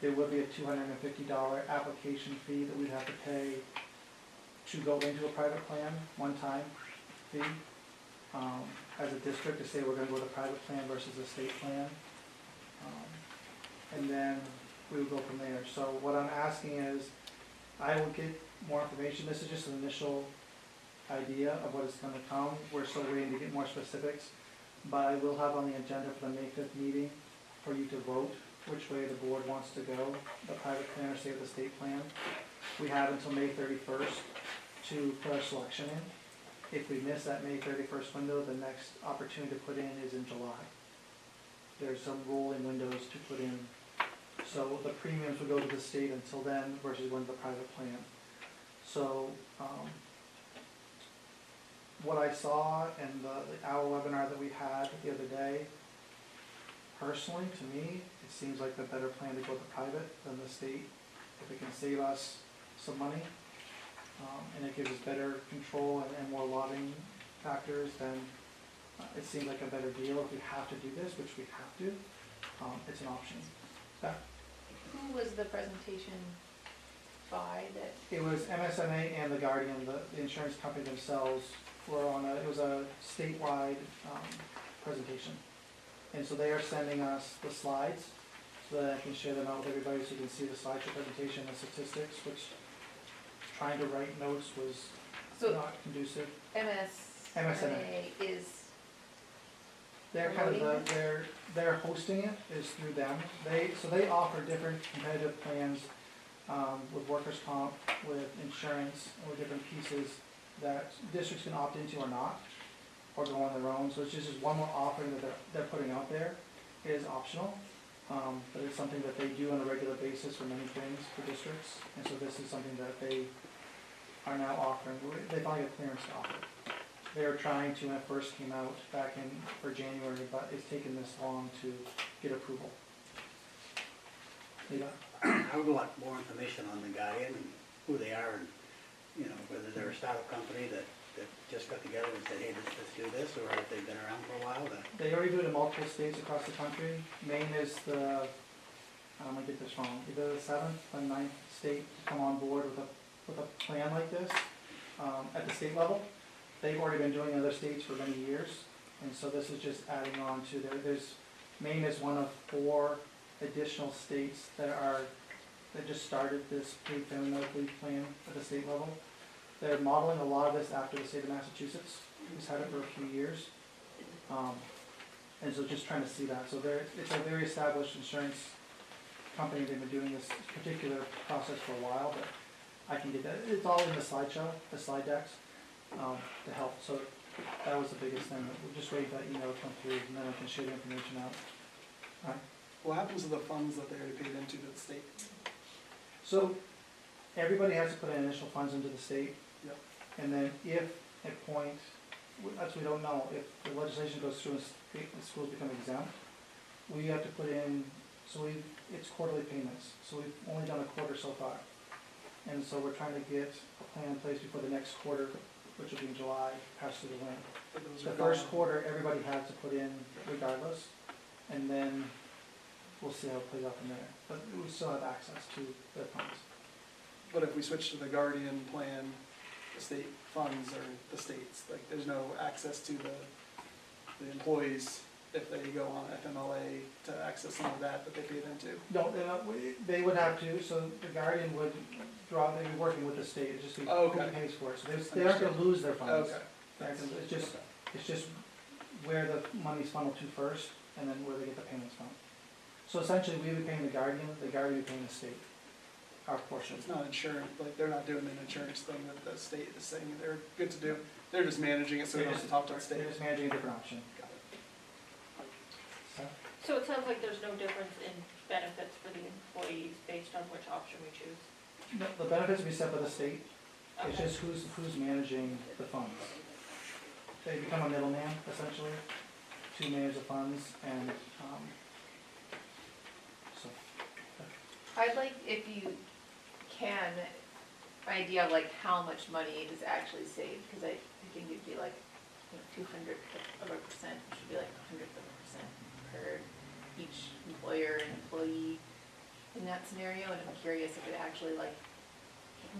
There would be a $250 application fee that we'd have to pay to go into a private plan, one-time fee, as a district to say we're going to go with a private plan versus a state plan. And then we would go from there. So what I'm asking is, I will get more information, this is just an initial idea of what is gonna come, we're still waiting to get more specifics, but I will have on the agenda for the May 5th meeting for you to vote which way the board wants to go, the private plan or say the state plan. We have until May 31st to put our selection in. If we miss that May 31st window, the next opportunity to put in is in July. There's some rolling windows to put in. So the premiums would go to the state until then versus going to the private plan. So, what I saw in our webinar that we had the other day, personally, to me, it seems like the better plan to go to private than the state. If it can save us some money, and it gives us better control and more lobbying factors, then it seems like a better deal. If we have to do this, which we have to, it's an option. Who was the presentation by that? It was MSMA and the Guardian, the insurance company themselves were on it was a statewide presentation. And so they are sending us the slides so that I can share them out with everybody so you can see the slideshow presentation and statistics, which trying to write notes was not conducive. MSMA is They're kind of they're hosting it is through them. They offer different competitive plans with workers' comp, with insurance, and with different pieces that districts can opt into or not, or go on their own. So it's just one more offering that they're putting out there. It is optional, but it's something that they do on a regular basis for many things for districts. And so this is something that they are now offering. They finally got clearance to offer it. They were trying to when it first came out back for January, but it's taken this long to get approval. Yeah. I would want more information on the Guardian and who they are and, you know, whether they're a startup company that just got together and said, hey, let's do this, or if they've been around for a while. They already do it in multiple states across the country. Maine is the, I'm gonna get this wrong, either the 7th or 9th state to come on board with a plan like this at the state level. They've already been doing it in other states for many years, and so this is just adding on to Maine is one of 4 additional states that just started this paid family medical leave plan at the state level. They're modeling a lot of this after the state of Massachusetts, who's had it for a few years. And so just trying to see that. So it's a very established insurance company. They've been doing this particular process for a while, but I can get that. It's all in the slideshow, the slide decks, to help. So that was the biggest thing. We'll just wait for that email to come through, and then I can share the information out. All right. What happens to the funds that they already paid into to the state? So everybody has to put in initial funds into the state. Yep. And then if at point, as we don't know, if the legislation goes through and the schools become exempt, we have to put in, it's quarterly payments. So we've only done a quarter so far. And so we're trying to get a plan in place before the next quarter, which will be in July, pass through the wind. The first quarter, everybody has to put in regardless, and then we'll see how it plays out from there. But we still have access to the funds. But if we switch to the Guardian plan, the state funds are the states, like there's no access to the employees if they go on FMLA to access some of that they paid into. No, they would have to, so the Guardian would they'd be working with the state, it's just who pays for it. So they aren't gonna lose their funds. Okay. It's just where the money's funneled to first, and then where they get the payments from. So essentially, we would be paying the Guardian would be paying the state, our portion. It's not insurance, like they're not doing an insurance thing that the state is saying they're good to do. They're just managing it so it doesn't talk to the state. They're just managing a different option. Got it. So it sounds like there's no difference in benefits for the employees based on which option we choose. The benefits will be set by the state. It's Okay. just who's managing the funds. They become a middleman, essentially, to manage the funds, and, so. I'd like, if you can, idea of like how much money is actually saved, because I think it'd be like 200% should be like 100% per each employer and employee in that scenario, and I'm curious if it actually like,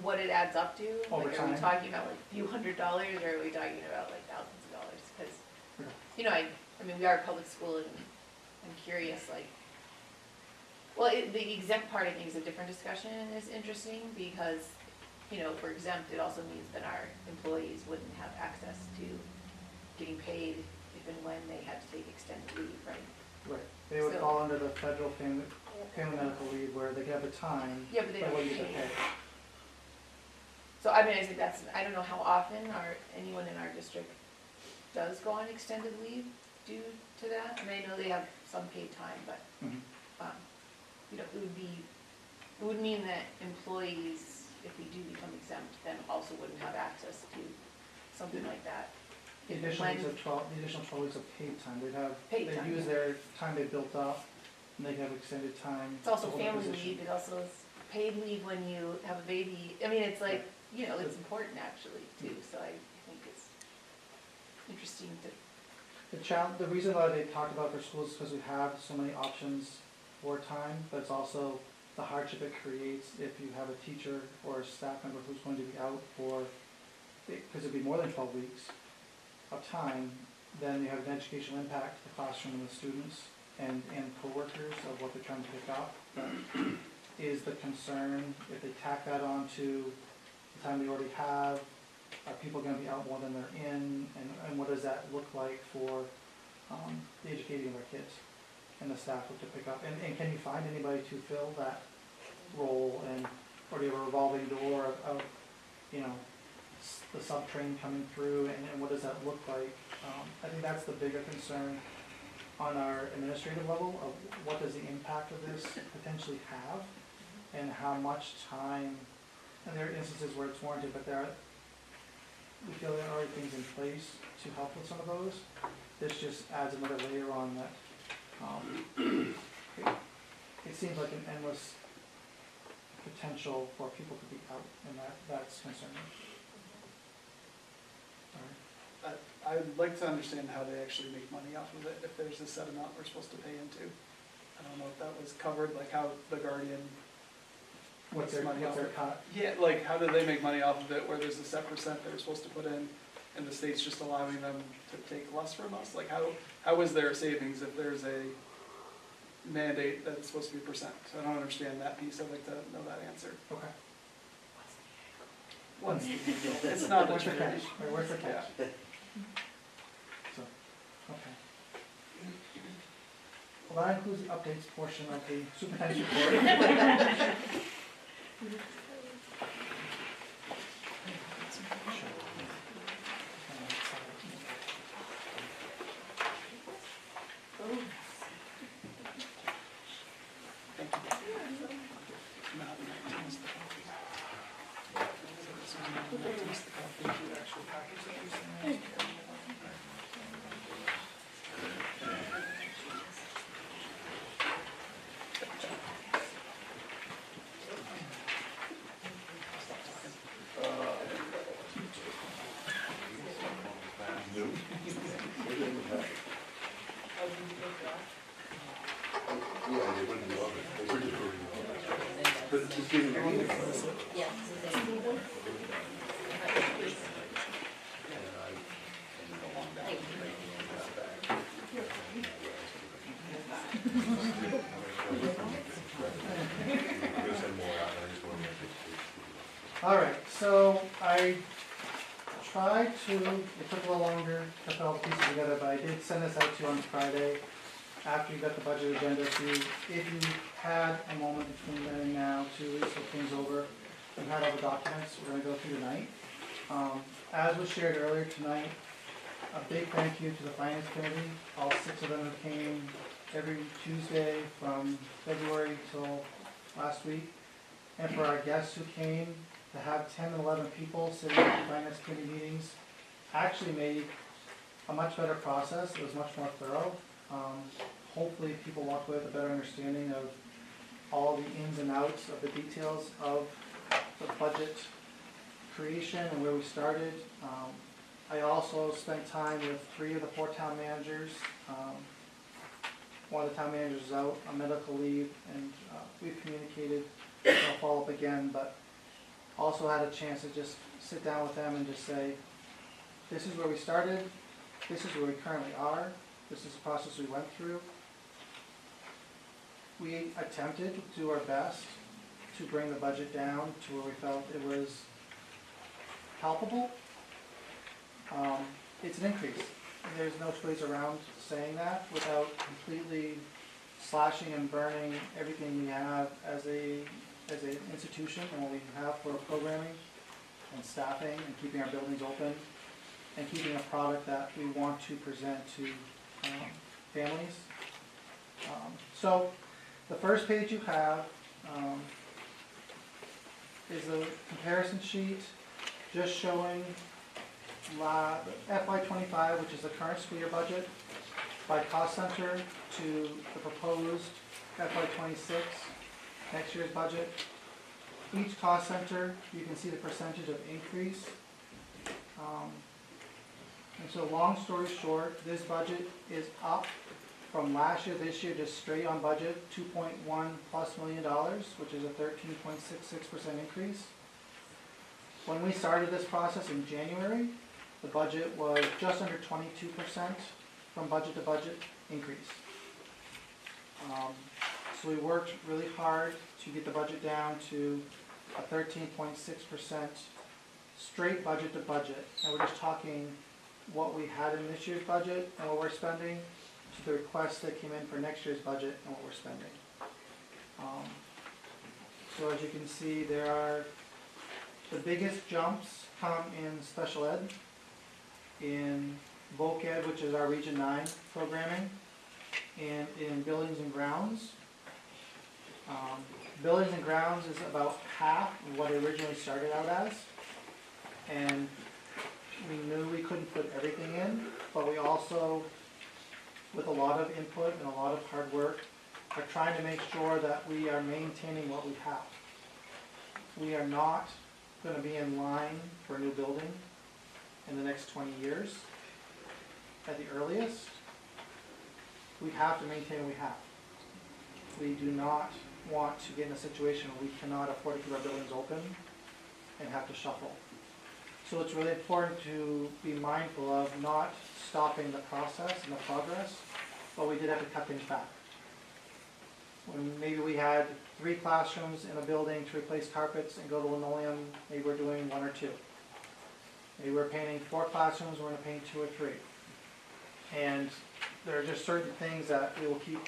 what it adds up to. Over Like, are we time? talking about like a few $100s, or are we talking about like thousands of dollars? Because, you know, I mean, we are a public school, and I'm curious, like, Well, the exempt part, I think, is a different discussion and is interesting because, you know, if we're exempt, it also means that our employees wouldn't have access to getting paid if and when they had to take extended leave, right? Right, they would So- fall under the federal family medical leave where they have the time. Yeah, but they don't what you pay. get paid. So I mean, I think that's, I don't know how often anyone in our district does go on extended leave due to that. I mean, I know they have some paid time, but, Mhm. you know, it would mean that employees, if we do become exempt, then also wouldn't have access to something like that. The If additional when- weeks of 12 weeks of paid time, Paid they'd time, use yeah. their time they built up, and they'd have extended time. It's also to hold the family position. leave, it also is paid leave when you have a baby. I mean, it's like, you know, it's important actually too, so I think it's interesting to, The reason why they talked about for schools is because we have so many options for time, but it's also the hardship it creates if you have a teacher or a staff member who's going to be out for, because it'd be more than 12 weeks of time, then you have an educational impact to the classroom and the students and coworkers of what they're trying to pick up. Is the concern, if they tack that on to the time they already have, are people gonna be out more than they're in, and what does that look like for, the educating of our kids and the staff to pick up? And can you find anybody to fill that role, and, or do you have a revolving door of, you know, the sub-train coming through, and what does that look like? I think that's the bigger concern on our administrative level, of what does the impact of this potentially have, and how much time, and there are instances where it's warranted, but we feel there are things in place to help with some of those. This just adds another layer on that. It seems like an endless potential for people to be out, and that's concerning. All right. I'd like to understand how they actually make money off of it, if there's a set amount we're supposed to pay into. I don't know if that was covered, like how the Guardian What's makes their money off of it. cut? Yeah, like how do they make money off of it, where there's a set percent they're supposed to put in, and the state's just allowing them to take less from us? Like how is there a savings if there's a mandate that's supposed to be percent? So I don't understand that piece, I'd like to know that answer. Okay. What's it's not a What's the charity. catch? Or where's the catch? Yeah. So, okay. Well, that includes the updates portion of the superintendent's report. Yeah, they wouldn't love it, they were just really love it. But just giving you anything. Yes. All right, so I tried to, it took a little longer to put all the pieces together, but I did send this out to you on Friday after you got the budget agenda, so if you had a moment between then and now to look things over, you had all the documents we're gonna go through tonight. As was shared earlier tonight, a big thank you to the Finance Committee, all 6 of them who came every Tuesday from February till last week. And for our guests who came, to have 10 and 11 people sitting at the Finance Committee meetings actually made a much better process. It was much more thorough. Hopefully people walked away with a better understanding of all the ins and outs of the details of the budget creation and where we started. I also spent time with 3 of the 4 town managers. One of the town managers is out on medical leave, and we've communicated. I'll follow up again, but also had a chance to just sit down with them and just say, this is where we started, this is where we currently are, this is the process we went through. we attempted to do our best to bring the budget down to where we felt it was palpable. It's an increase. There's no two ways around saying that without completely slashing and burning everything we have as an institution and what we have for programming and staffing and keeping our buildings open and keeping a product that we want to present to families. So the first page you have is a comparison sheet just showing FY25, which is the current school year budget, by cost center to the proposed FY26, next year's budget. Each cost center, you can see the percentage of increase. And so long story short, this budget is up from last year, this year, just straight on budget, $2.1+ million, which is a 13.66% increase. When we started this process in January, the budget was just under 22% from budget to budget increase. So we worked really hard to get the budget down to a 13.6% straight budget to budget. And we're just talking what we had in this year's budget and what we're spending to the requests that came in for next year's budget and what we're spending. So as you can see, there are the biggest jumps come in special ed, in voc ed, which is our Region 9 programming, and in buildings and grounds. Buildings and grounds is about half of what it originally started out as, and we knew we couldn't put everything in, but we also, with a lot of input and a lot of hard work, are trying to make sure that we are maintaining what we have. We are not going to be in line for a new building in the next 20 years at the earliest. We have to maintain what we have. We do not want to get in a situation where we cannot afford to keep our buildings open and have to shuffle. So it's really important to be mindful of not stopping the process and the progress, but we did have to cut things back. When maybe we had 3 classrooms in a building to replace carpets and go to linoleum, maybe we're doing 1 or 2. Maybe we're painting 4 classrooms, we're going to paint 2 or 3. And there are just certain things that we will keep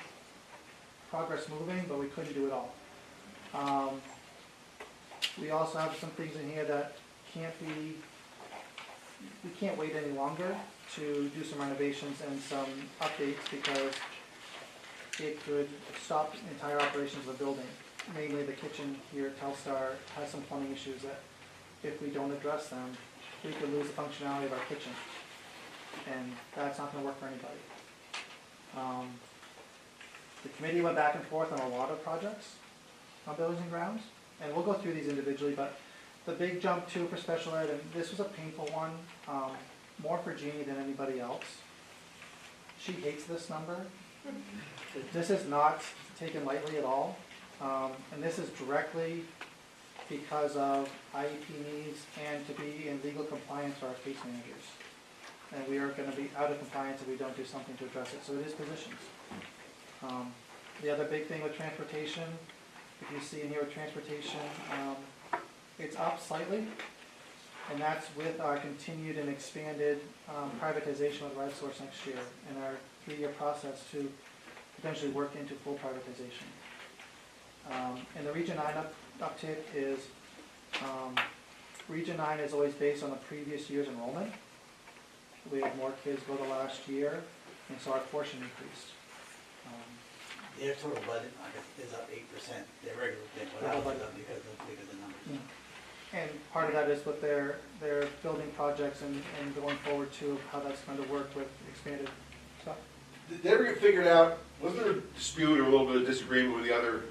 progress moving, but we couldn't do it all. We also have some things in here that we can't wait any longer to do some renovations and some updates because it could stop entire operations of the building. Mainly the kitchen here at Telstar has some plumbing issues that if we don't address them, we could lose the functionality of our kitchen. And that's not going to work for anybody. The committee went back and forth on a lot of projects on buildings and grounds, and we'll go through these individually, but the big jump too for special ed, and this was a painful one, more for Jeannie than anybody else. She hates this number. This is not taken lightly at all, and this is directly because of IEP needs and to be in legal compliance for our case managers. And we are going to be out of compliance if we don't do something to address it, so it is positions. The other big thing with transportation, if you see in here with transportation, it's up slightly, and that's with our continued and expanded privatization with RideSource next year and our 3-year process to potentially work into full privatization. And the Region 9 uptick is, Region 9 is always based on the previous year's enrollment. We had more kids go the last year, and so our portion increased. Their total budget, I guess, is up 8%. Their regular budget is up because of the numbers. Yeah. And part of that is with their building projects and going forward too, how that's going to work with expanded stuff. Did they ever get figured out, was there a dispute or a little bit of disagreement with the other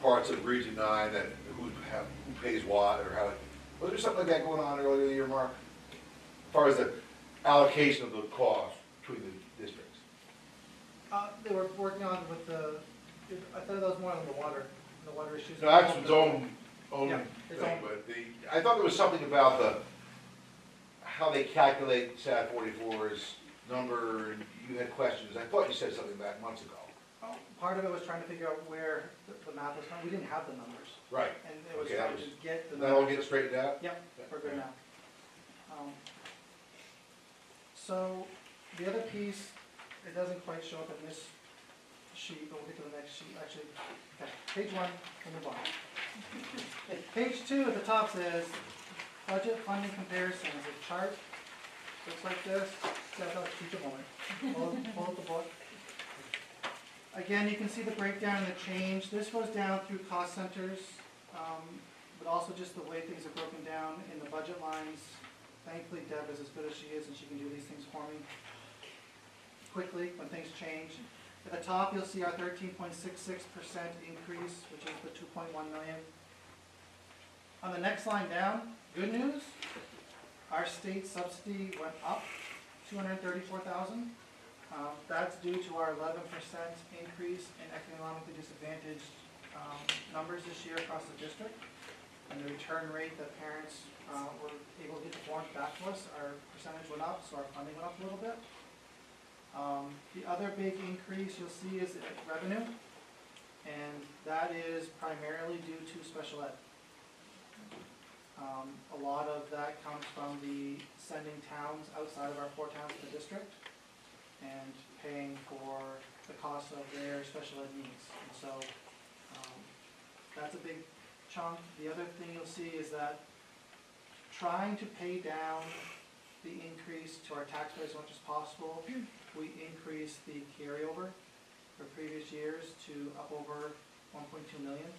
parts of Region 9 that who pays what or how, was there something like that going on earlier in the year, Mark? As far as the allocation of the cost between the districts? They were working on with I thought that was more on the water issues. No, that's its own Yeah, thing, its own. but I thought there was something about how they calculate SAT 44's number, and you had questions. I thought you said something back months ago. Oh, part of it was trying to figure out where the math was coming, we didn't have the numbers. Right. And it was Okay, that trying to was- get the That all numbers. get straightened out? Yep, we're good now. So, the other piece, it doesn't quite show up in this sheet, but we'll get to the next sheet, actually, okay, page one, we'll move on. Page two at the top says, budget funding comparisons, a chart, looks like this, that'll teach a moment, pull up the book. Again, you can see the breakdown and the change, this goes down through cost centers, but also just the way things are broken down in the budget lines. Thankfully Deb is as good as she is and she can do these things for me quickly when things change. At the top, you'll see our 13.66% increase, which is the 2.1 million. On the next line down, good news, our state subsidy went up 234,000. That's due to our 11% increase in economically disadvantaged numbers this year across the district. And the return rate that parents were able to get the forms back to us, our percentage went up, so our funding went up a little bit. The other big increase you'll see is revenue, and that is primarily due to special ed. A lot of that comes from the sending towns outside of our 4 towns to the district and paying for the cost of their special ed needs. And so that's a big chunk. The other thing you'll see is that trying to pay down the increase to our taxpayers as much as possible, we increased the carryover for previous years to up over 1.2 million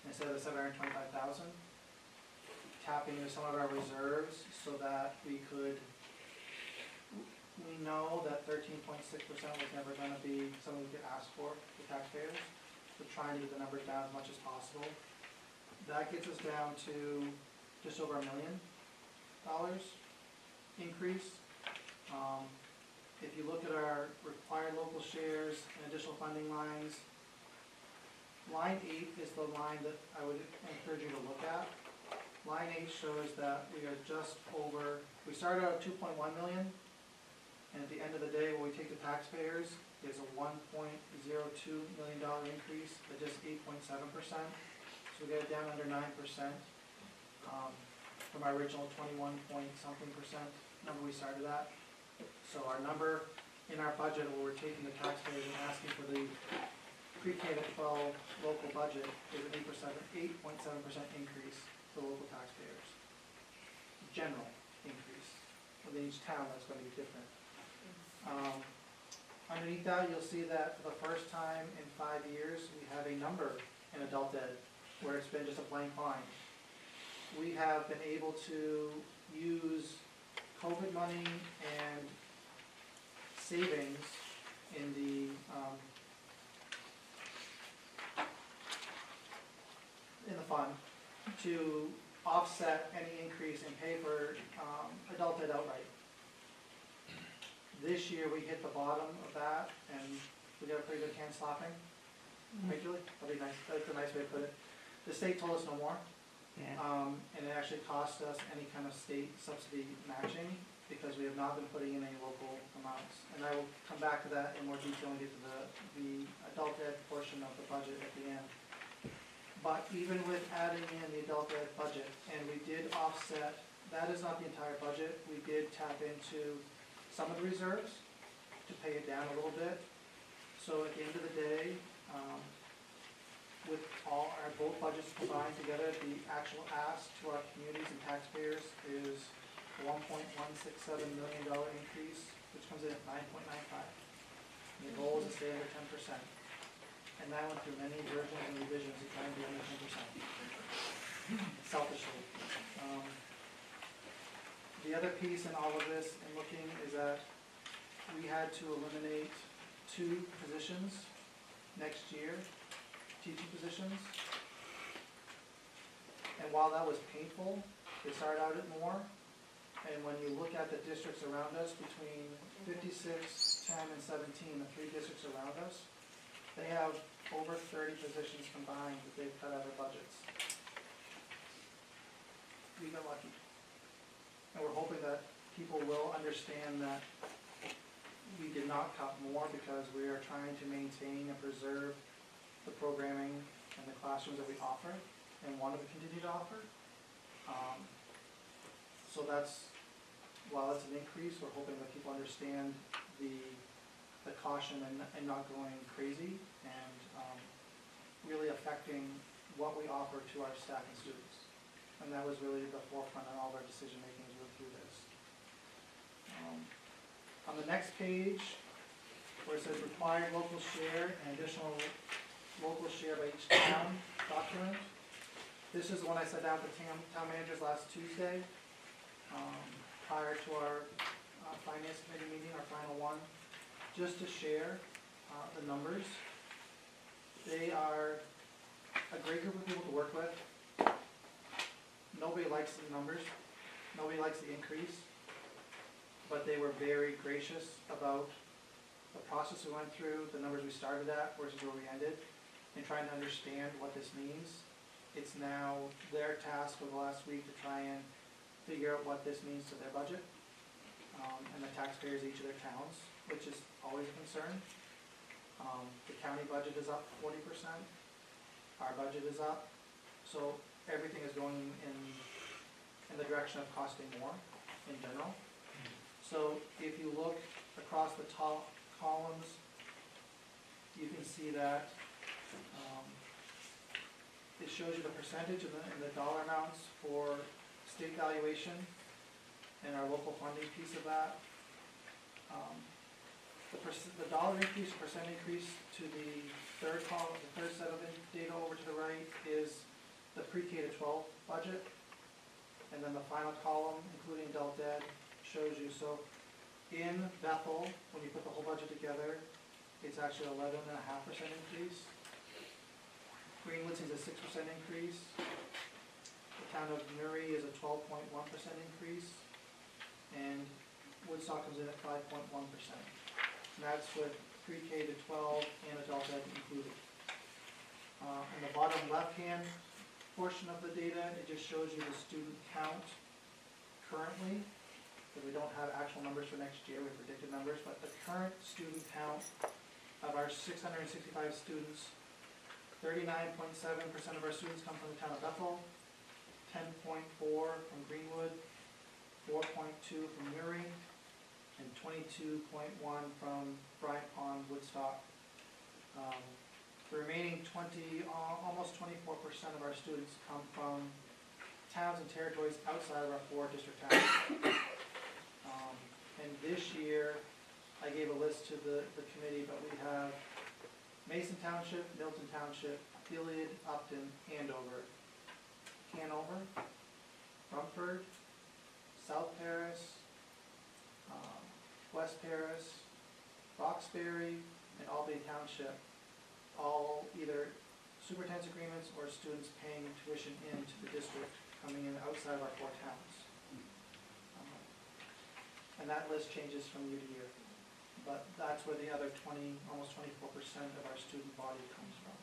instead of 725,000. Tapping into some of our reserves so that we know that 13.6% was never going to be something we could ask for taxpayers. We're trying to get the numbers down as much as possible. That gets us down to just over $1 million increase. If you look at our required local shares and additional funding lines, line 8 is the line that I would encourage you to look at. Line 8 shows that we are just over, we started out at 2.1 million, and at the end of the day, when we take the taxpayers, is a $1.02 million increase at just 8.7%. So we get it down under 9% from our original 21 point something percent number we started at. So our number in our budget, where we're taking the taxpayers and asking for the pre-K to 12 local budget, is an 8.7% increase for local taxpayers. General increase. Within each town, that's going to be different. Underneath that, you'll see that for the first time in 5 years, we have a number in adult ed where it's been just a blank line. We have been able to use COVID money and savings in the fund to offset any increase in pay for adult ed outright. This year, we hit the bottom of that, and we got a pretty good can slapping. Right, Julie? That'd be nice. That's a nice way to put it. The state told us no more. And it actually cost us any kind of state subsidy matching because we have not been putting in any local amounts. And I will come back to that in more detail and get to the adult ed portion of the budget at the end. But even with adding in the adult ed budget, and we did offset, that is not the entire budget, we did tap into some of the reserves to pay it down a little bit. So at the end of the day, with all our both budgets combined together, the actual ask to our communities and taxpayers is a $1.167 million increase, which comes in at 9.95. And the goal is to stay under 10%. And that went through many versions and revisions to try and be under 10%. Selfishly. The other piece in all of this and looking is that we had to eliminate 2 positions next year, teaching positions. And while that was painful, it started out at more. And when you look at the districts around us, between 56, 10, and 17, the 3 districts around us, they have over 30 positions combined that they've cut out of their budgets. We got lucky. And we're hoping that people will understand that we did not cut more because we are trying to maintain and preserve the programming and the classrooms that we offer and want to continue to offer. So that's, while it's an increase, we're hoping that people understand the caution and not going crazy and really affecting what we offer to our staff and students. And that was really the forefront of all of our decision making as we went through this. On the next page, where it says required local share and additional local share by each town document, this is the one I sent out to town managers last Tuesday, prior to our finance committee meeting, our final one, just to share the numbers. They are a great group of people to work with. Nobody likes the numbers, nobody likes the increase, but they were very gracious about the process we went through, the numbers we started at versus where we ended, and trying to understand what this means. It's now their task over the last week to try and figure out what this means to their budget, and the taxpayers of each of their towns, which is always a concern. The county budget is up 40%, our budget is up, so everything is going in the direction of costing more in general. So if you look across the top columns, you can see that it shows you the percentage and the dollar amounts for state valuation and our local funding piece of that. The dollar increase, percent increase to the third column, the third set of data over to the right is the pre-K to 12 budget. And then the final column, including adult ed, shows you, so in Bethel, when you put the whole budget together, it's actually 11.5% increase. Greenwood sees a 6% increase. The town of Newry is a 12.1% increase. And Woodstock comes in at 5.1%. And that's with pre-K to 12 and adult ed included. On the bottom left-hand portion of the data, it just shows you the student count currently, because we don't have actual numbers for next year, we have predicted numbers, but the current student count of our 665 students, 39.7% of our students come from the town of Bethel, 10.4 from Greenwood, 4.2 from Newry, and 22.1 from Bryant Pond, Woodstock. The remaining almost 24% of our students come from towns and territories outside of our 4 district towns. And this year, I gave a list to the committee, but we have Mason Township, Milton Township, Gilead, Upton, Andover, Hanover, Rumford, South Paris, West Paris, Roxbury, and Albany Township, all either superintendent's agreements or students paying tuition into the district coming in outside of our 4 towns. And that list changes from year to year. But that's where the other almost 24% of our student body comes from.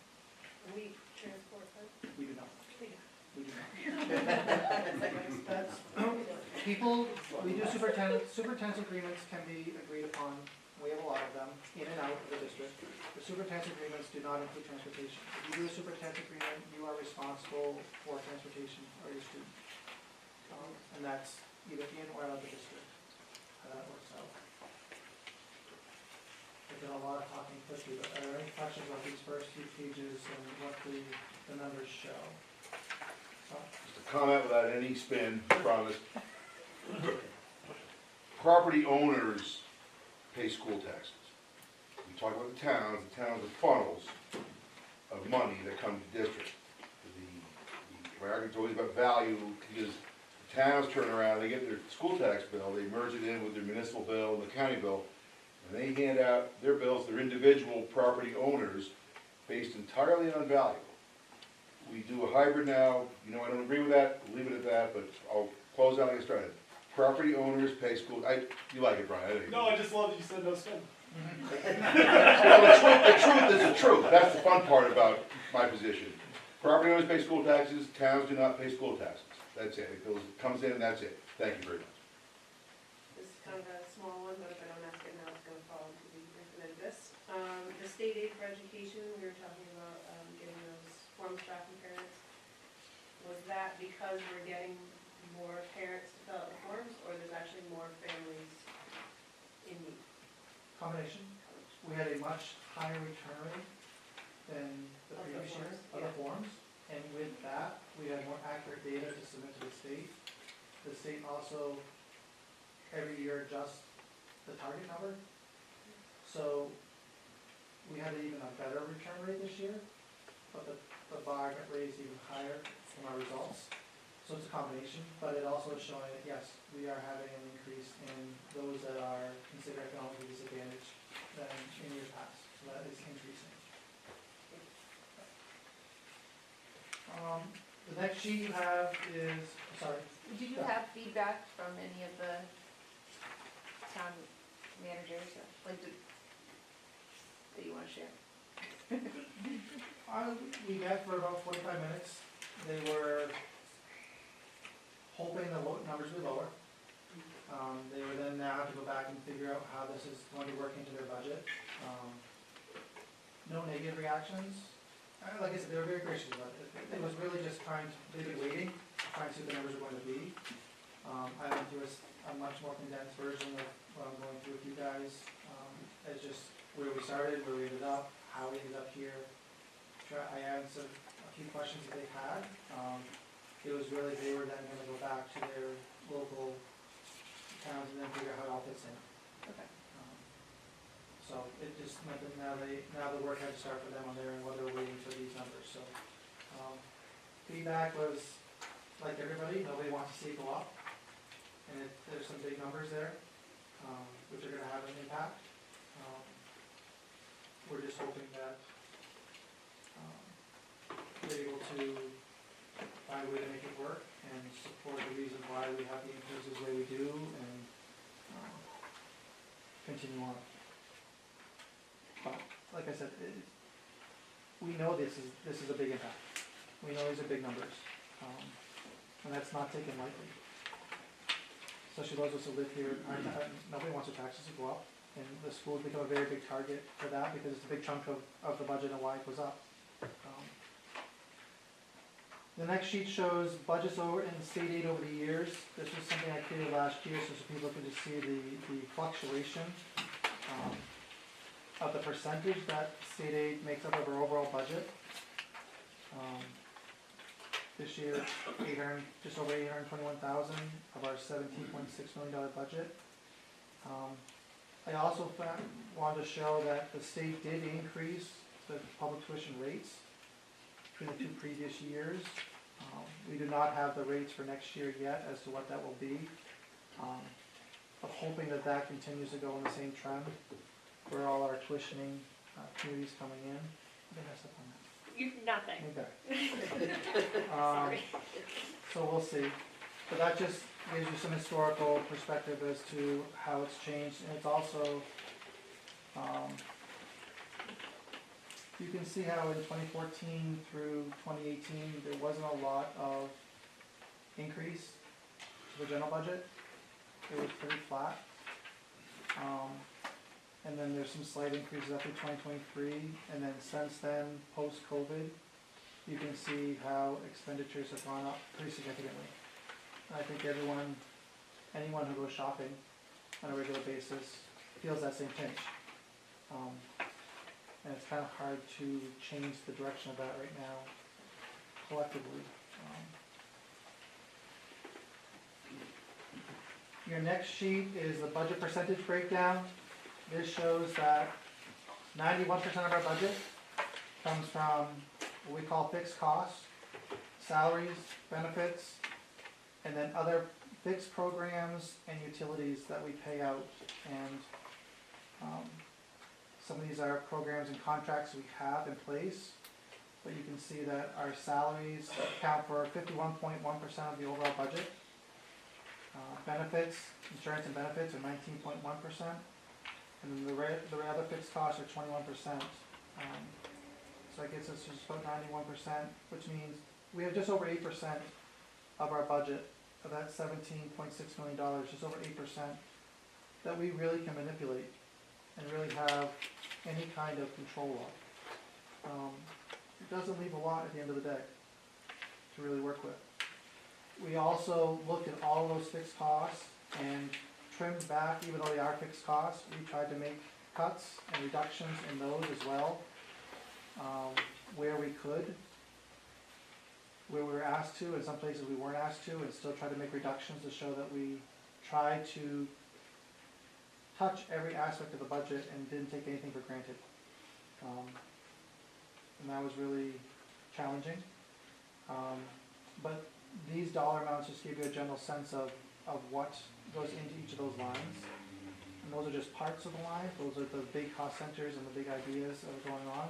We transport them? We do not. We don't. We do not. That's, people, we do superintendent's agreements can be agreed upon. We have a lot of them in and out of the district. The superintendent's agreements do not include transportation. If you do a superintendent's agreement, you are responsible for transportation for your student. And that's either in or out of the district. How that works out. There's been a lot of talking quickly, but are there any questions about these first few pages and what the numbers show? Just a comment without any spin, promise. Property owners pay school taxes. We talk about the towns are funnels of money that come to the district. The argument's always about value, because the towns turn around, they get their school tax bill, they merge it in with their municipal bill and the county bill, and they hand out their bills to their individual property owners based entirely on value. We do a hybrid now, I don't agree with that, leave it at that, but I'll close out like I started. Property owners pay school, you like it, Brian, I think. No, I just love that you said no spin. Well, the truth is the truth, that's the fun part about my position. Property owners pay school taxes, towns do not pay school taxes, that's it, it comes in and that's it. Thank you very much. This is kind of a small one, but if I don't ask it now, it's gonna fall state aid for education, we were talking about, getting those forms back from parents. Was that because we're getting more parents to fill out the forms, or there's actually more families in need? Combination. We had a much higher return rate than the Of the previous year forms, of the forms. And with that, we had more accurate data to submit to the state. The state also, every year, adjusts the target number. So we had even a better return rate this year, but the bar got raised even higher from our results. So it's a combination, but it also is showing that, yes, we are having an increase in those that are considered economically disadvantaged than in years past. So that is increasing. The next sheet you have is, sorry. Do you have feedback from any of the town managers, like, that you wanna share? We met for about 45 minutes. They were hoping the numbers would be lower. They would then now have to go back and figure out how this is going to work into their budget. No negative reactions. Like I said, they were very gracious about it. It was really just they've been waiting, trying to see what the numbers are going to be. I went through a much more condensed version of what I'm going through with you guys. It's just where we started, where we ended up, how we ended up here. I answered a few questions that they had. It was really, they were then gonna go back to their local towns and then figure out how it all fits in. Okay. So it just meant that now the work had to start for them on their end while they were waiting for these numbers, so. Feedback was, like everybody, nobody wants to see it go up. And there's some big numbers there, which are gonna have an impact. We're just hoping that they're able to find a way to make it work and support the reason why we have the increases the way we do and continue on. But, like I said, we know this is a big impact. We know these are big numbers, and that's not taken lightly. Especially those of us who live here, nobody wants their taxes to go up, and the schools become a very big target for that because it's a big chunk of the budget and why it goes up. The next sheet shows budgets over and state aid over the years. This was something I created last year so people could just see the fluctuation of the percentage that state aid makes up of our overall budget. This year, just over $821,000 of our $17.6 million budget. I also wanted to show that the state did increase the public tuition rates between the two previous years. We do not have the rates for next year yet as to what that will be. But hoping that that continues to go in the same trend where all our tuitioning communities coming in. I think that's up on that. Nothing. Okay. Sorry. So we'll see. But that just gives you some historical perspective as to how it's changed. And it's also, you can see how in 2014 through 2018, there wasn't a lot of increase to the general budget. It was pretty flat. And then there's some slight increases up to 2023, and then since then, post-COVID, you can see how expenditures have gone up pretty significantly. I think anyone who goes shopping on a regular basis feels that same pinch. And it's kind of hard to change the direction of that right now, collectively. Your next sheet is the budget percentage breakdown. This shows that 91% of our budget comes from what we call fixed costs, salaries, benefits, and then other fixed programs and utilities that we pay out. And some of these are programs and contracts we have in place, but you can see that our salaries account for 51.1% of the overall budget. Benefits, insurance and benefits are 19.1%. And then the other fixed costs are 21%. So that gets us just about 91%, which means we have just over 8% of our budget, of that $17.6 million, just over 8%, that we really can manipulate. and really have any kind of control of. It doesn't leave a lot at the end of the day to really work with. We also looked at all those fixed costs and trimmed back, even though they are fixed costs, we tried to make cuts and reductions in those as well, where we could, where we were asked to, in some places we weren't asked to, and still try to make reductions to show that we tried to touch every aspect of the budget and didn't take anything for granted. And that was really challenging. But these dollar amounts just give you a general sense of what goes into each of those lines. And those are just parts of the line. Those are the big cost centers and the big ideas that are going on.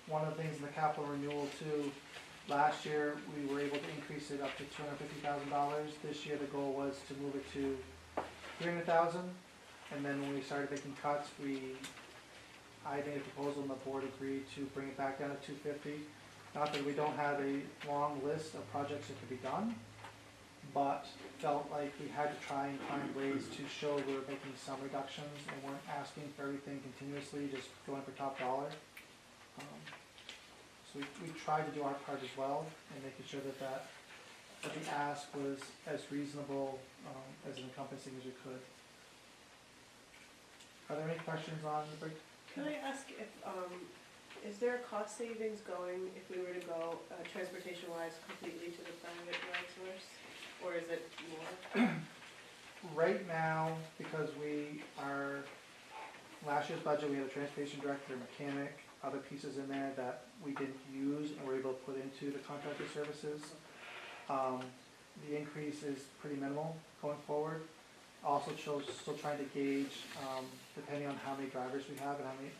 One of the things in the capital renewal too, last year we were able to increase it up to $250,000. This year the goal was to move it to $300,000. And then when we started making cuts, I made a proposal and the board agreed to bring it back down to $250,000. Not that we don't have a long list of projects that could be done, but felt like we had to try and find ways to show we were making some reductions and weren't asking for everything continuously, just going for top dollar. So we tried to do our part as well and making sure that the ask was as reasonable, as encompassing as we could. Are there any questions on the break? Can I ask if, is there a cost savings going, if we were to go transportation-wise completely to the private ride source? Or is it more? Right now, because last year's budget, we had a transportation director, mechanic, other pieces in there that we didn't use and were able to put into the contracted services. The increase is pretty minimal going forward. Also still trying to gauge, depending on how many drivers we have and how many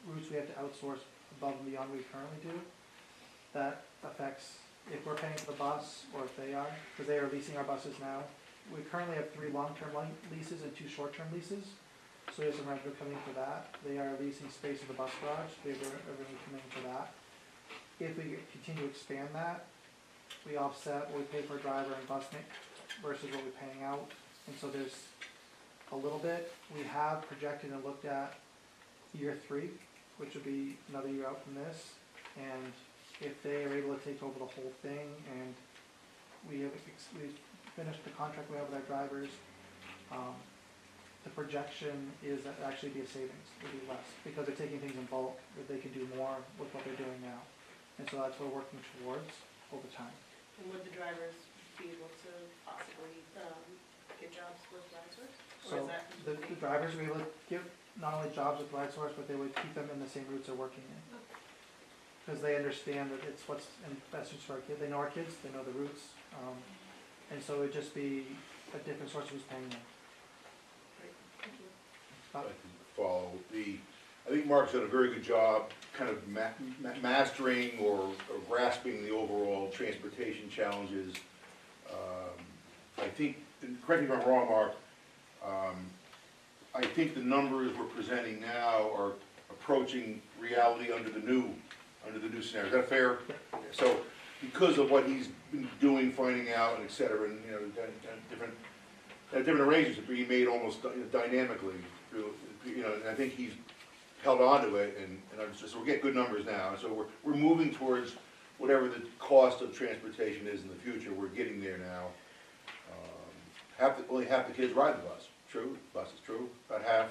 routes we have to outsource above and beyond what we currently do. That affects if we're paying for the bus or if they are, because they are leasing our buses now. We currently have 3 long-term leases and 2 short-term leases. So there's some revenue coming for that. They are leasing space at the bus garage. They have revenue coming for that. If we continue to expand that, we offset what we pay for a driver and bus mix versus what we're paying out. And so there's a little bit. We have projected and looked at year 3, which would be another year out from this. And if they are able to take over the whole thing and we've finished the contract we have with our drivers, the projection is that it'll actually be a savings, it'll be less, because they're taking things in bulk, that they can do more with what they're doing now. And so that's what we're working towards over time. And would the drivers be able to possibly get jobs with RideSource? So the drivers, we would give not only jobs with RideSource, but they would keep them in the same routes they're working in. Because they understand that it's what's in best interest for our kids. They know our kids, they know the routes. And so it'd just be a different source who's paying them. I can follow. I think Mark's done a very good job kind of mastering or grasping the overall transportation challenges. I think, and correct me if I'm wrong, Mark, I think the numbers we're presenting now are approaching reality under the new scenario. Is that fair? So because of what he's been doing, finding out, and et cetera, and different arrangements are being made almost dynamically. And I think he's held on to it, and so we're getting good numbers now. So we're moving towards whatever the cost of transportation is in the future. We're getting there now. Only half the kids ride the bus. True, bus is true. About half.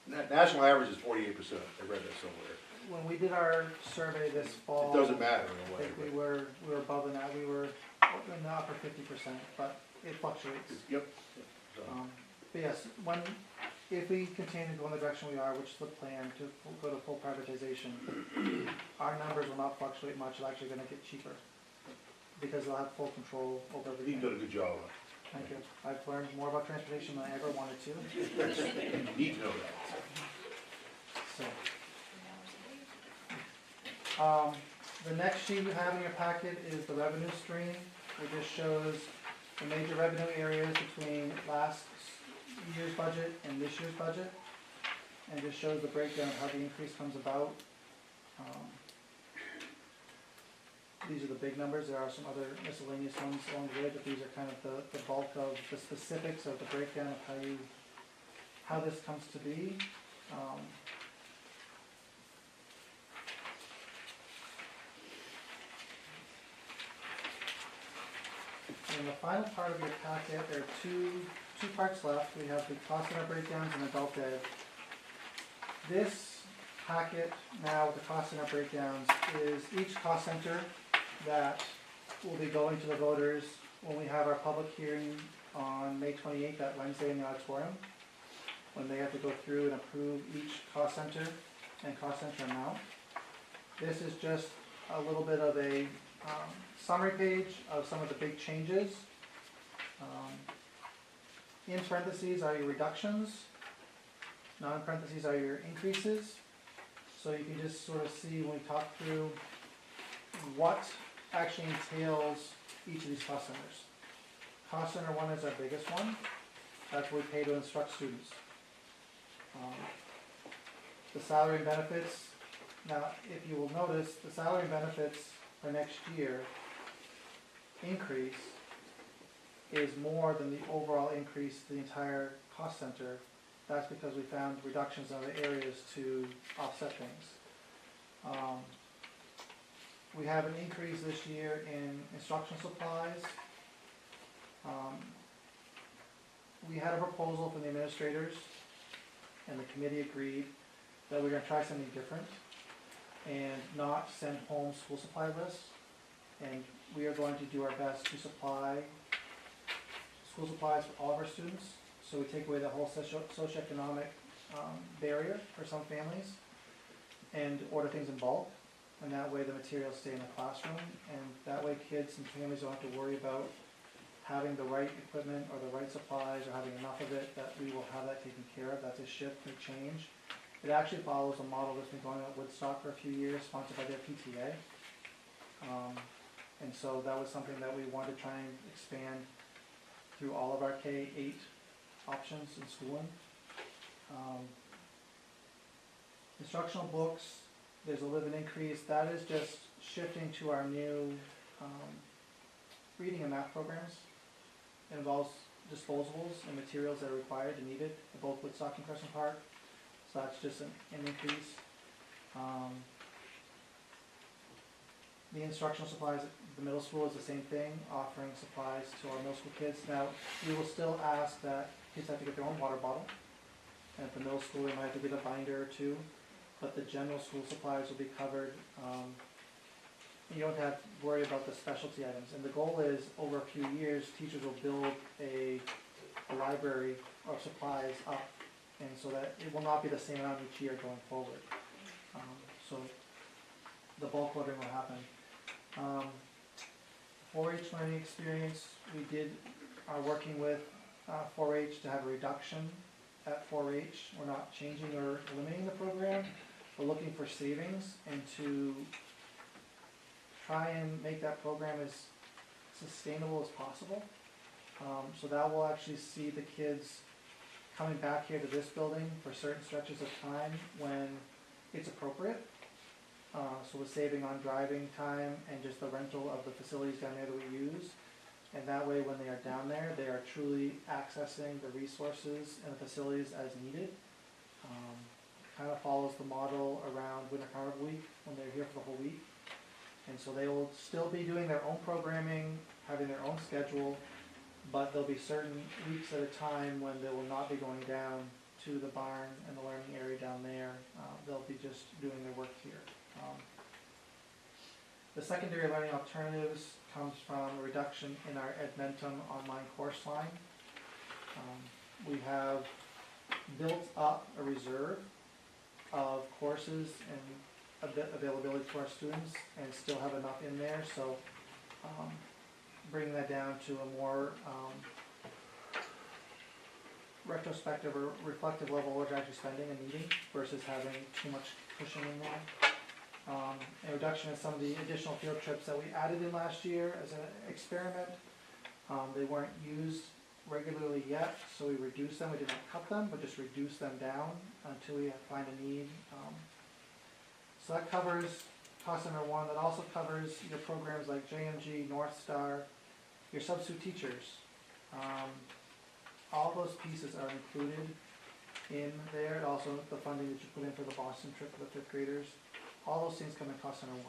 National average is 48%. I read that somewhere. When we did our survey this fall, It doesn't matter in a I way. think we were above that. We were in the upper 50%, but it fluctuates. Yep. But yes, if we continue to go in the direction we are, which is the plan to go to full privatization, our numbers will not fluctuate much. It's actually going to get cheaper because they'll have full control over everything. You've done a good job on it. Thank you. I've learned more about transportation than I ever wanted to. You need to know that. So, the next sheet you have in your packet is the revenue stream, which just shows the major revenue areas between last year's budget and this year's budget, and just shows the breakdown of how the increase comes about. these are the big numbers, there are some other miscellaneous ones along the way, but these are kind of the bulk of the specifics of the breakdown of how this comes to be. In the final part of your packet, there are two parts left. We have the cost center breakdowns and adult ed. This packet now with the cost center breakdowns is each cost center that will be going to the voters when we have our public hearing on May 28th, that Wednesday in the auditorium, when they have to go through and approve each cost center and cost center amount. This is just a little bit of a summary page of some of the big changes. In parentheses are your reductions. Non-parentheses are your increases. So you can just sort of see when we talk through what actually entails each of these cost centers. Cost center 1 is our biggest one. That's what we pay to instruct students. The salary and benefits. Now, if you will notice, the salary and benefits for next year increase is more than the overall increase to the entire cost center. That's because we found reductions in other areas to offset things. We have an increase this year in instructional supplies. We had a proposal from the administrators, and the committee agreed that we're going to try something different and not send home school supply lists. And we are going to do our best to supply school supplies for all of our students. So we take away the whole socioeconomic barrier for some families and order things in bulk. And that way the materials stay in the classroom. And that way kids and families don't have to worry about having the right equipment or the right supplies or having enough of it, that we will have that taken care of. That's a shift, a change. It actually follows a model that's been going on at Woodstock for a few years, sponsored by their PTA. And so that was something that we wanted to try and expand through all of our K-8 options in schooling. Instructional books, there's a little bit increase. That is just shifting to our new reading and math programs. It involves disposables and materials that are required and needed at both Woodstock and Crescent Park. So that's just an increase. The instructional supplies at the middle school is the same thing, offering supplies to our middle school kids. Now, we will still ask that kids have to get their own water bottle. And at the middle school, they might have to get a binder or two. But the general school supplies will be covered. You don't have to worry about the specialty items. And the goal is, over a few years, teachers will build a library of supplies up. And so that it will not be the same amount each year going forward. So the bulk ordering will happen. 4-H learning experience, we are working with 4-H to have a reduction at 4-H. We're not changing or eliminating the program. We're looking for savings and to try and make that program as sustainable as possible. So that will actually see the kids coming back here to this building for certain stretches of time when it's appropriate. So we're saving on driving time and just the rental of the facilities down there that we use. And that way when they are down there, they are truly accessing the resources and the facilities as needed. Kind of follows the model around Winter Carnival Week when they're here for the whole week. And so they will still be doing their own programming, having their own schedule, but there'll be certain weeks at a time when they will not be going down to the barn and the learning area down there. They'll be just doing their work here. The secondary learning alternatives comes from a reduction in our Edmentum online course line. We have built up a reserve of courses and availability to our students and still have enough in there. So bringing that down to a more retrospective or reflective level of what you're actually spending and needing versus having too much cushion in there. A reduction in some of the additional field trips that we added in last year as an experiment. They weren't used regularly yet, so we reduced them. We did not cut them, but just reduced them down until we find a need. So that covers cost center 1, that also covers your programs like JMG, North Star, your substitute teachers. All those pieces are included in there, also the funding that you put in for the Boston trip for the 5th graders. All those things come in cost center 1.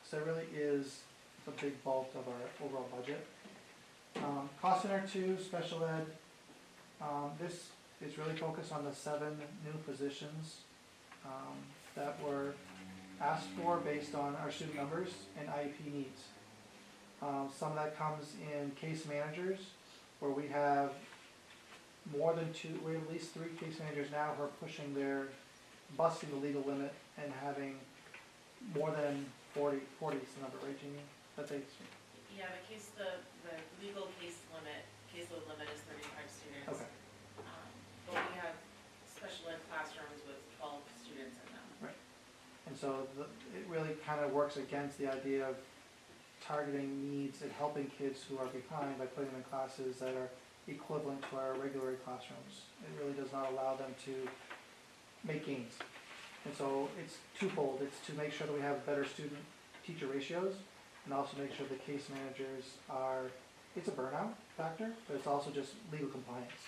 So it really is the big bulk of our overall budget. Cost center 2, special ed, this is really focused on the 7 new positions that were asked for based on our student numbers and IEP needs. Some of that comes in case managers, where we have more than 2, we have at least 3 case managers now who are pushing busting the legal limit and having more than 40 is the number, right, Jeannie? That they, Yeah, the legal caseload limit is 35 students. okay, But we have special ed classrooms with 12 students in them. right. And so it really kind of works against the idea of targeting needs and helping kids who are behind by putting them in classes that are equivalent to our regular classrooms. It really does not allow them to make gains. And so it's twofold. It's to make sure that we have better student-teacher ratios, and also make sure the case managers are, it's a burnout factor, but it's also just legal compliance.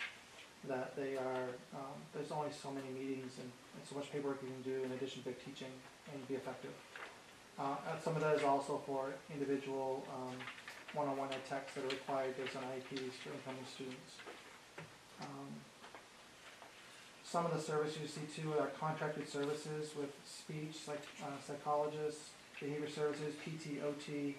That they are, there's only so many meetings and so much paperwork you can do in addition to teaching and be effective. Some of that is also for individual one-on-one ed techs that are required based on IEPs for incoming students. Some of the services you see too are contracted services with speech, like psychologists, behavior services, PT, OT.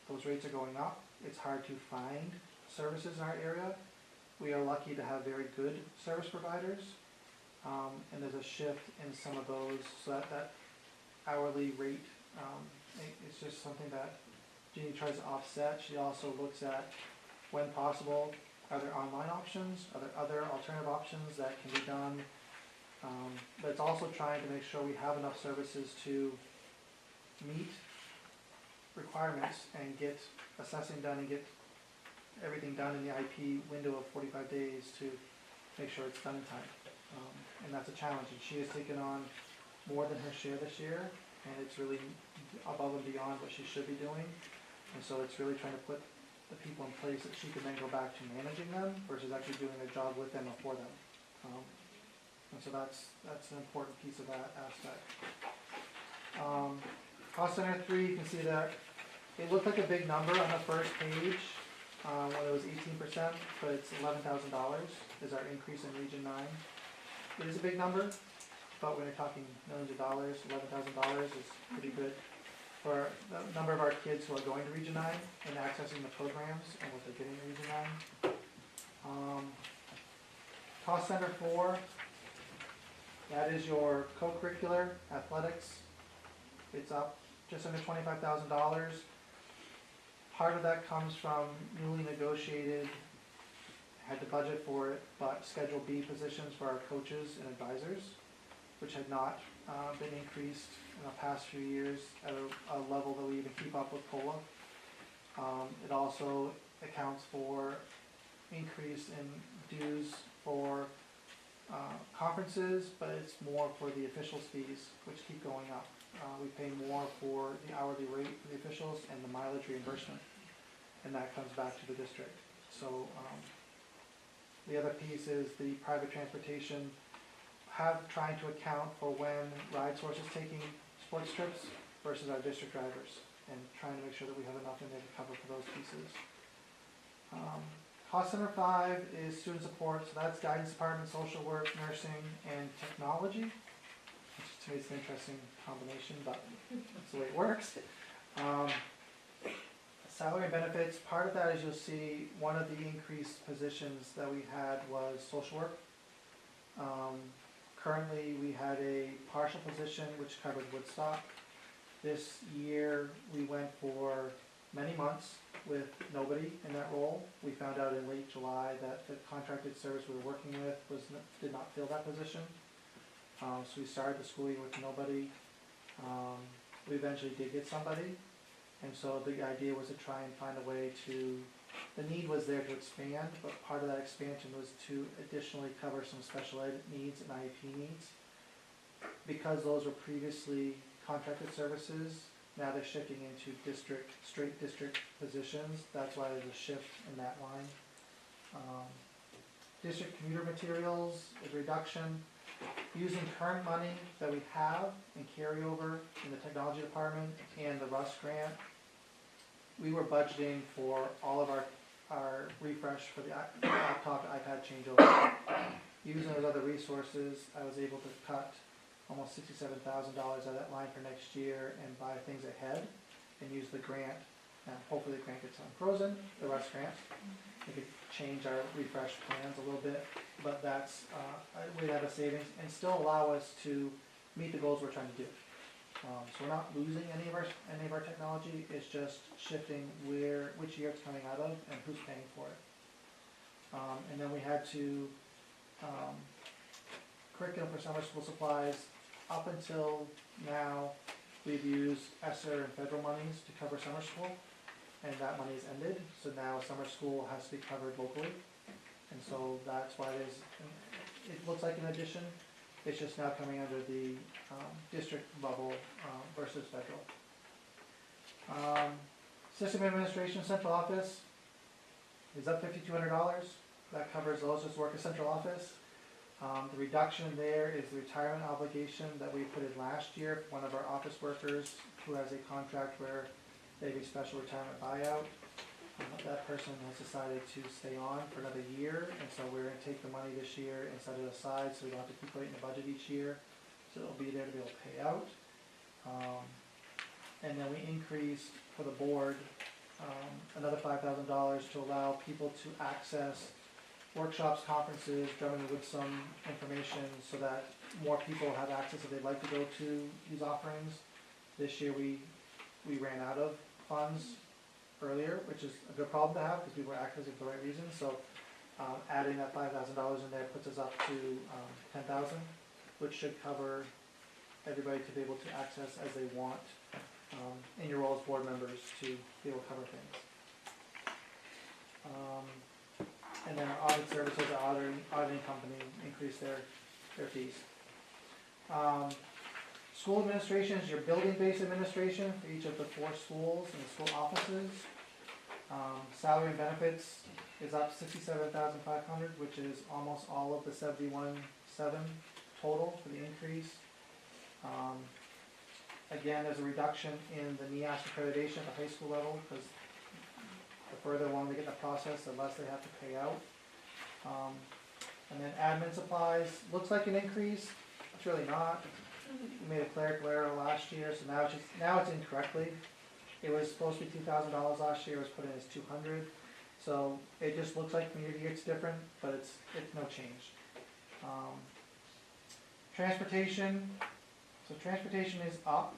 Those rates are going up. It's hard to find services in our area. We are lucky to have very good service providers, and there's a shift in some of those, so that hourly rate, it's just something that Jeannie tries to offset. She also looks at, when possible, are there online options, are there other alternative options that can be done, but it's also trying to make sure we have enough services to meet requirements and get assessing done and get everything done in the IP window of 45 days to make sure it's done in time. And that's a challenge, and she has taken on more than her share this year, and it's really above and beyond what she should be doing. And so it's really trying to put the people in place that she can then go back to managing them versus actually doing their job with them or for them. And so that's an important piece of that aspect. Cost center 3, you can see that it looked like a big number on the first page when it was 18%, but it's $11,000 is our increase in Region 9. It is a big number, but when you're talking millions of dollars, $11,000 is pretty good for the number of our kids who are going to Region 9 and accessing the programs and what they're getting in Region 9. Cost center 4, that is your co-curricular athletics. It's up just under $25,000. Part of that comes from newly negotiated, had the budget for it, but Schedule B positions for our coaches and advisors, which had not been increased in the past few years at a level that we even keep up with COLA. It also accounts for increase in dues for conferences, but it's more for the officials' fees, which keep going up. We pay more for the hourly rate for the officials and the mileage reimbursement, and that comes back to the district. So the other piece is the private transportation, trying to account for when RideSource is taking sports trips versus our district drivers, and trying to make sure that we have enough in there to cover for those pieces. Cost center 5 is student support, so that's guidance department, social work, nursing, and technology, which to me is an interesting combination, but that's the way it works. Salary and benefits, part of that, as you'll see, one of the increased positions that we had was social work. Currently, we had a partial position which covered Woodstock. This year, we went for many months with nobody in that role. We found out in late July that the contracted service we were working with did not fill that position. So we started the school year with nobody. We eventually did get somebody, and so the idea was to try and find a way to, the need was there to expand, but part of that expansion was to additionally cover some special ed needs and IEP needs. because those were previously contracted services, now they're shifting into straight district positions. That's why there's a shift in that line. District commuter materials is reduction. Using current money that we have and carry over in the technology department and the Russ grant, we were budgeting for all of our refresh for the laptop, iPad changeover. Using those other resources, I was able to cut almost $67,000 out of that line for next year and buy things ahead and use the grant. And hopefully the grant gets unfrozen, the Russ grant. We could change our refresh plans a little bit, but that's we'd have a savings and still allow us to meet the goals we're trying to do. So we're not losing any of our technology. It's just shifting which year it's coming out of and who's paying for it. And then we had to curriculum for summer school supplies. Up until now, we've used ESSER and federal monies to cover summer school, and that money's ended. So now summer school has to be covered locally, and so that's why it looks like an addition. It's just now coming under the district bubble versus federal. System administration central office is up $5,200. That covers those just work at central office. The reduction there is the retirement obligation that we put in last year for one of our office workers who has a contract where they have a special retirement buyout. That person has decided to stay on for another year, and so we're going to take the money this year and set it aside so we don't have to keep putting it in the budget each year. So it'll be there to be able to pay out. And then we increased for the board another $5,000 to allow people to access workshops, conferences, Drummond and Woodson information so that more people have access if they'd like to go to these offerings. This year we ran out of funds earlier, which is a good problem to have because we were accessing for the right reasons. So adding that $5,000 in there puts us up to $10,000, which should cover everybody to be able to access as they want in your role as board members to be able to cover things. And then our audit services, our auditing company increased their fees. School administration is your building-based administration for each of the 4 schools and the school offices. Salary and benefits is up $67,500, which is almost all of the $71,700 total for the increase. Again, there's a reduction in the NEAS accreditation at the high school level because the further along they get in the process, the less they have to pay out. And then admin supplies, looks like an increase, it's really not. We made a clerical error last year, so now it's incorrectly. It was supposed to be $2,000 last year, it was put in as $200. So it just looks like from year to year it's different, but it's no change. Transportation, so transportation is up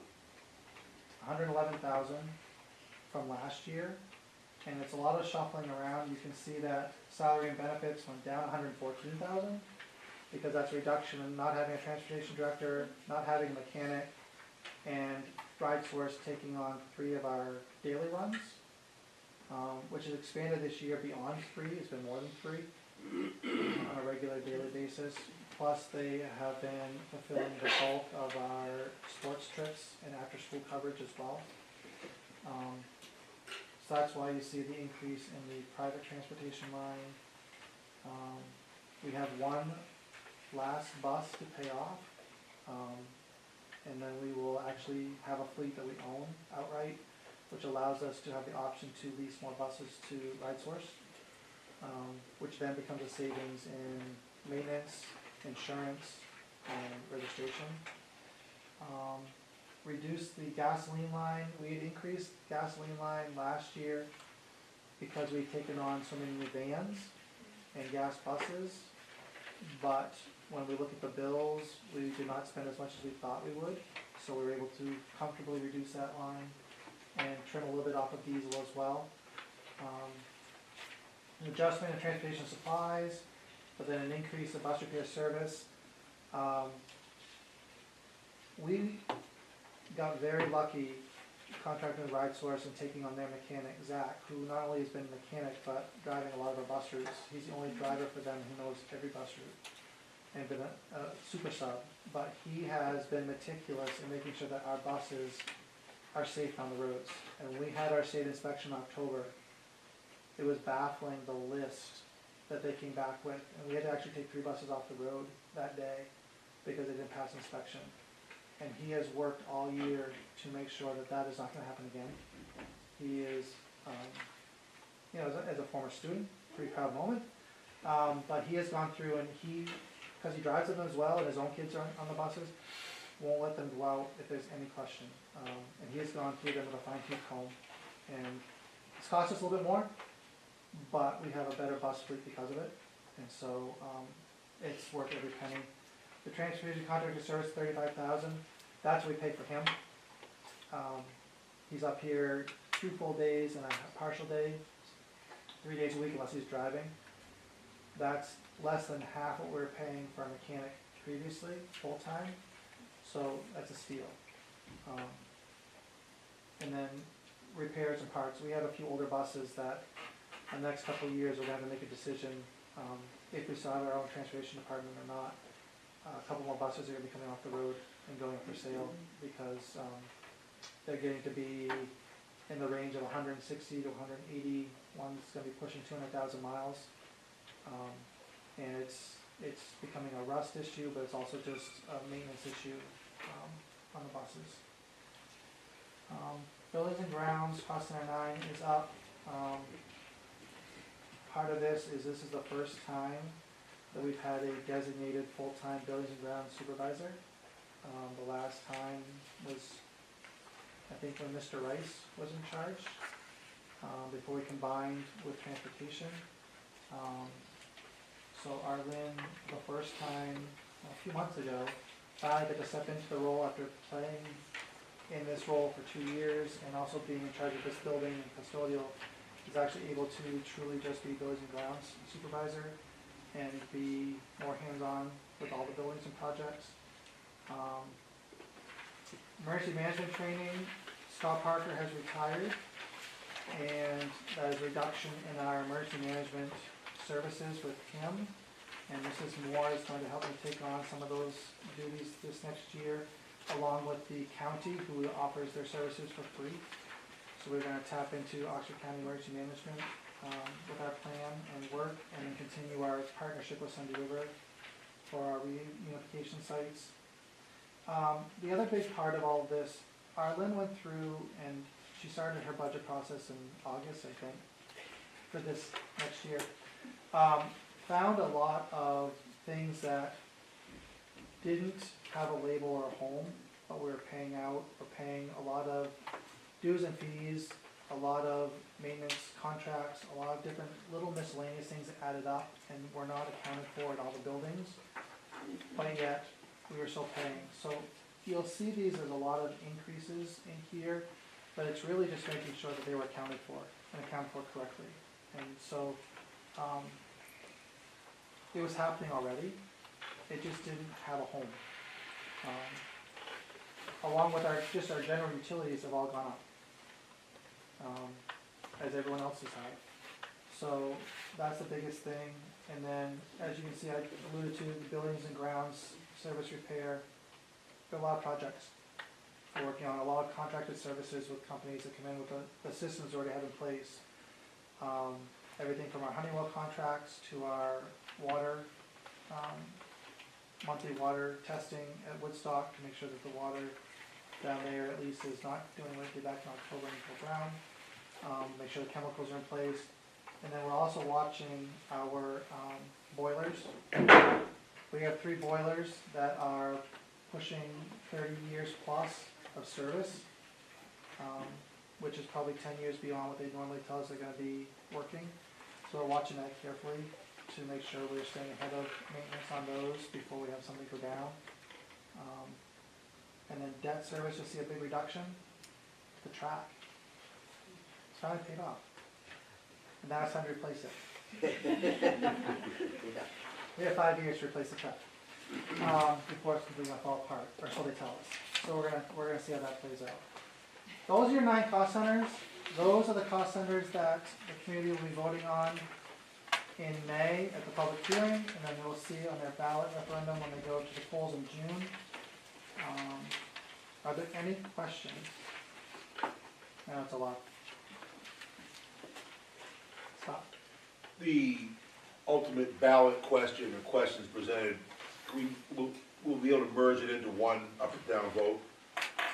$111,000 from last year. And it's a lot of shuffling around. You can see that salary and benefits went down $114,000 because that's a reduction in not having a transportation director, not having a mechanic, and RideSource taking on 3 of our daily runs, which has expanded this year beyond 3. It's been more than 3 on a regular daily basis. Plus, they have been fulfilling the bulk of our sports trips and after-school coverage as well. So that's why you see the increase in the private transportation line. We have 1 last bus to pay off, and then we will actually have a fleet that we own outright, which allows us to have the option to lease more buses to RideSource, which then becomes a savings in maintenance, insurance, and registration. Reduce the gasoline line. We had increased gasoline line last year because we've taken on so many new vans and gas buses, but when we look at the bills, we did not spend as much as we thought we would, so we were able to comfortably reduce that line and trim a little bit off of diesel as well. An adjustment in transportation supplies, but then an increase in bus repair service. We got very lucky contracting with RideSource and taking on their mechanic, Zach, who not only has been a mechanic, but driving a lot of our bus routes. He's the only driver for them who knows every bus route. and been a super sub, but he has been meticulous in making sure that our buses are safe on the roads. And when we had our state inspection in October, it was baffling the list that they came back with. And we had to actually take 3 buses off the road that day because they didn't pass inspection. And he has worked all year to make sure that that is not gonna happen again. He is, you know, as a former student, pretty proud moment. But he has gone through and because he drives them as well and his own kids are on the buses, won't let them go out if there's any question. And he has gone through them with a fine tooth comb. And it's cost us a little bit more, but we have a better bus fleet because of it. And so it's worth every penny. The transportation contractor service, $35,000. That's what we pay for him. He's up here 2 full days and a partial day, 3 days a week unless he's driving. That's less than half what we were paying for a mechanic previously, full-time. So that's a steal. And then repairs and parts. We have a few older buses that in the next couple of years we're going to have to make a decision if we still have our own transportation department or not. A couple more buses are going to be coming off the road and going up for sale because they're getting to be in the range of 160 to 180. One's going to be pushing 200,000 miles. And it's becoming a rust issue, but it's also just a maintenance issue on the buses. Buildings and grounds, cost center 9 is up. Part of this is the first time that we've had a designated full-time buildings and grounds supervisor. The last time was, I think, when Mr. Rice was in charge, before we combined with transportation. So Arlene, the first time, a few months ago, finally got to step into the role after playing in this role for 2 years and also being in charge of this building and custodial. Is actually able to truly just be buildings and grounds supervisor and be more hands-on with all the buildings and projects. Emergency management training, Scott Parker has retired, and that is a reduction in our emergency management services with him. And Mrs. Moore is going to help me take on some of those duties this next year, along with the county, who offers their services for free. So we're going to tap into Oxford County Emergency Management with our plan and work, and then continue our partnership with Sunday River for our reunification sites. The other big part of all of this, Arlene went through and she started her budget process in August, I think, for this next year. Found a lot of things that didn't have a label or a home, but we were paying out. We're paying a lot of dues and fees, a lot of maintenance contracts, a lot of different little miscellaneous things that added up and were not accounted for in all the buildings, but yet we were still paying. So you'll see these as a lot of increases in here, but it's really just making sure that they were accounted for and accounted for correctly. And so it was happening already, it just didn't have a home. Along with our general utilities have all gone up. As everyone else's have. So that's the biggest thing. And then, as you can see, I alluded to the buildings and grounds, service repair. There are a lot of projects we're working on, a lot of contracted services with companies that come in with the systems we already have in place. Everything from our Honeywell contracts to our water, monthly water testing at Woodstock to make sure that the water down there at least is not doing what it did back in October and go brown. Make sure the chemicals are in place. And then we're also watching our boilers. We have 3 boilers that are pushing 30 years plus of service, which is probably 10 years beyond what they normally tell us they're going to be working. So we're watching that carefully to make sure we're staying ahead of maintenance on those before we have something go down. And then debt service, you'll see a big reduction. The track. It's finally paid off. And now it's time to replace it. We have 5 years to replace the track before it's completely gonna fall apart, or so they tell us. So we're gonna see how that plays out. Those are your 9 cost centers. Those are the cost centers that the community will be voting on in May at the public hearing, and then we'll see on their ballot referendum when they go to the polls in June. Are there any questions? I know it's a lot. Stop. The ultimate ballot question or questions presented, we'll be able to merge it into one up and down vote.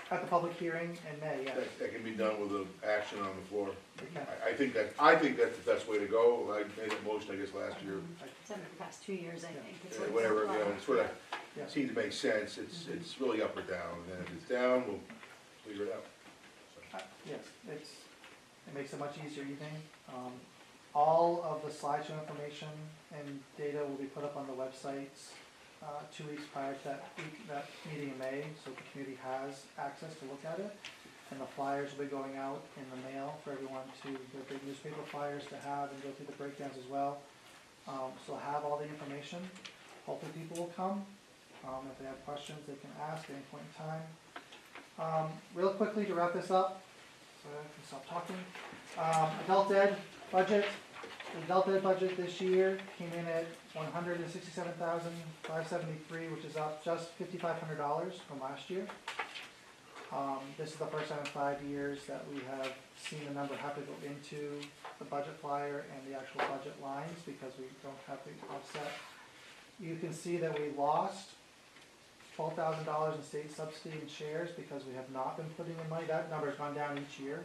At the public hearing in May, yes. That can be done with an action on the floor. Okay. I think that's the best way to go. I made a motion, I guess, last year. It's over the past 2 years, I think. It's what's Whatever, you know, allowed. it sort of Yeah. seems to make sense. It's really up or down. And if it's down, we'll figure it out. Yes, it makes it much easier evening. All of the slideshow information and data will be put up on the websites 2 weeks prior to that meeting in May, so the community has access to look at it. And the flyers will be going out in the mail for everyone to, the big newspaper flyers to have and go through the breakdowns as well. So I'll have all the information. Hopefully people will come. If they have questions, they can ask at any point in time. Real quickly to wrap this up, so I can stop talking. Adult ed budget. The adult ed budget this year came in at $167,573, which is up just $5,500 from last year. This is the first time in 5 years that we have seen the number have to go into the budget flyer and the actual budget lines because we don't have the offset. You can see that we lost $12,000 in state subsidy and shares because we have not been putting in money. That number's gone down each year,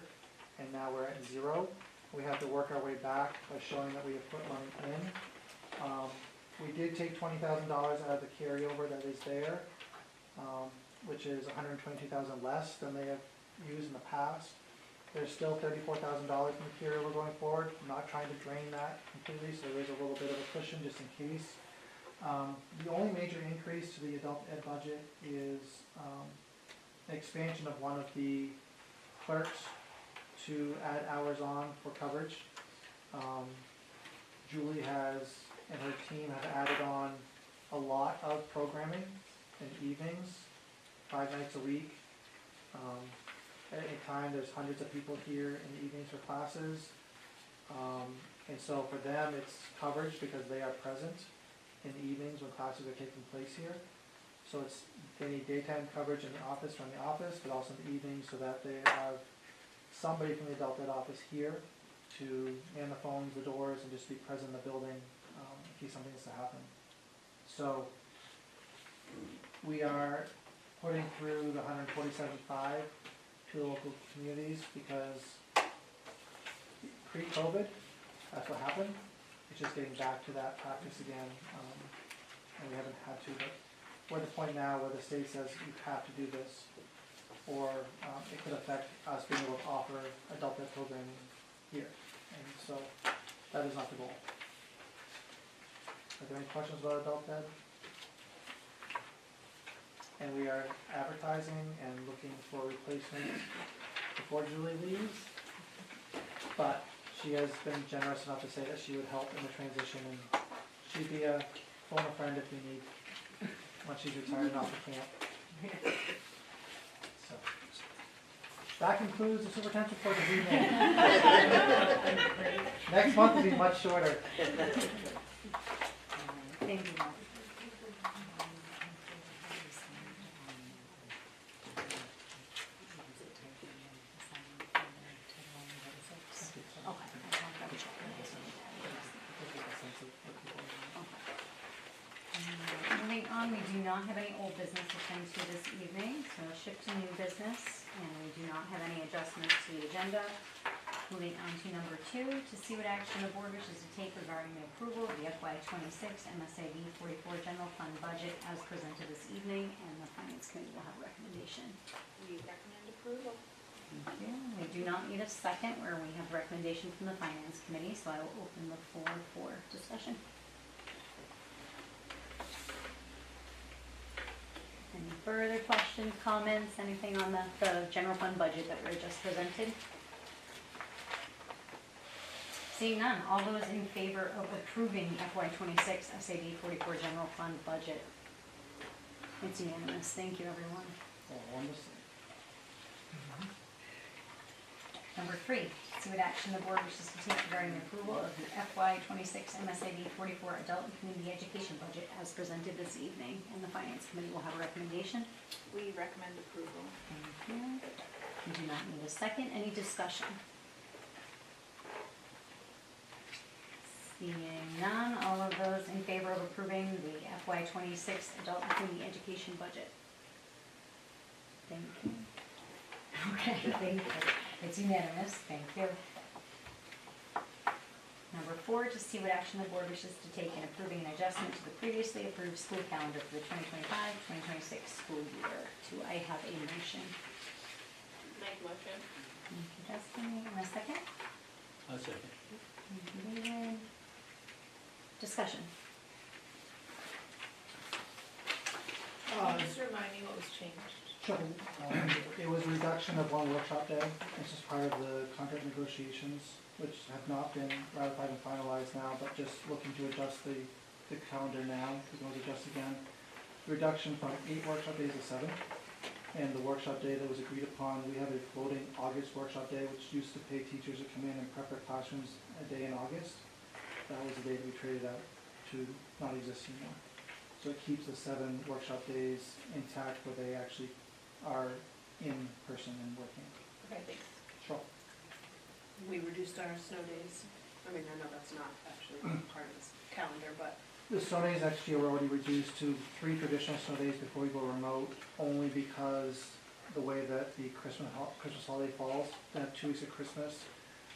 and now we're at zero. We have to work our way back by showing that we have put money in. We did take $20,000 out of the carryover that is there, which is $122,000 less than they have used in the past. There's still $34,000 from the carryover going forward. I'm not trying to drain that completely, so there is a little bit of a cushion just in case. The only major increase to the adult ed budget is an expansion of one of the clerks to add hours on for coverage. Julie has, and her team have added on a lot of programming in evenings, 5 nights a week. At any time, there's hundreds of people here in the evenings for classes. And so for them, it's coverage because they are present in the evenings when classes are taking place here. So they need daytime coverage in the office from the office, but also in the evenings so that they have somebody from the adult ed office here to man the phones, the doors, and just be present in the building in case something is to happen. So we are putting through the $147,500 to the local communities because pre-COVID, that's what happened. It's just getting back to that practice again, and we haven't had to, but we're at the point now where the state says you have to do this, or it could affect us being able to offer adult ed programming here. And so that is not the goal. Are there any questions about adult ed? And we are advertising and looking for replacements before Julie leaves. But she has been generous enough to say that she would help in the transition, and she'd be a phone a friend if you need, once she's retired off the camp. So, that concludes the superintendent's report this evening. Next month will be much shorter. Thank you, Mark. Moving on, we do not have any old business to attend to this evening, so we'll shift to new business, and we do not have any adjustments to the agenda. Moving on to number 2, to see what action the board wishes to take regarding the approval of the FY26 MSAB 44 general fund budget as presented this evening, and the finance committee will have a recommendation. We recommend approval. Thank you. We do not need a second where we have a recommendation from the finance committee, so I will open the floor for discussion. Any further questions, comments, anything on the general fund budget that were just presented? Seeing none, all those in favor of approving the FY26 SAB 44 general fund budget? It's unanimous. Thank you, everyone. Number 3, see what action the board wishes to take regarding the approval of the FY '26 MSIB 44 Adult and Community Education budget as presented this evening, and the Finance Committee will have a recommendation. We recommend approval. Thank you. We do not need a second. Any discussion? Seeing none, all of those in favor of approving the FY '26 Adult and Community Education budget? Thank you. Okay, thank you. It's unanimous, thank you. Number 4, to see what action the board wishes to take in approving an adjustment to the previously approved school calendar for the 2025-2026 school year. Do I have a motion? Make motion. Thank you, Destiny. And a second? I'll second. Thank you, David. Discussion. Just remind me what was changed. Sure. It was a reduction of one workshop day. This is part of the contract negotiations, which have not been ratified and finalized now, but just looking to adjust the calendar now, we can always adjust again. Reduction from 8 workshop days to 7. And the workshop day that was agreed upon, we have a floating August workshop day, which used to pay teachers to come in and prep their classrooms a day in August. That was the day that we traded out to not exist anymore. So it keeps the 7 workshop days intact where they actually are in person and working. Okay, thanks. Sure. We reduced our snow days. I mean, I know that's not actually part of this calendar, but The snow days actually are already reduced to 3 traditional snow days before we go remote, only because the way that the Christmas holiday falls, that 2 weeks of Christmas,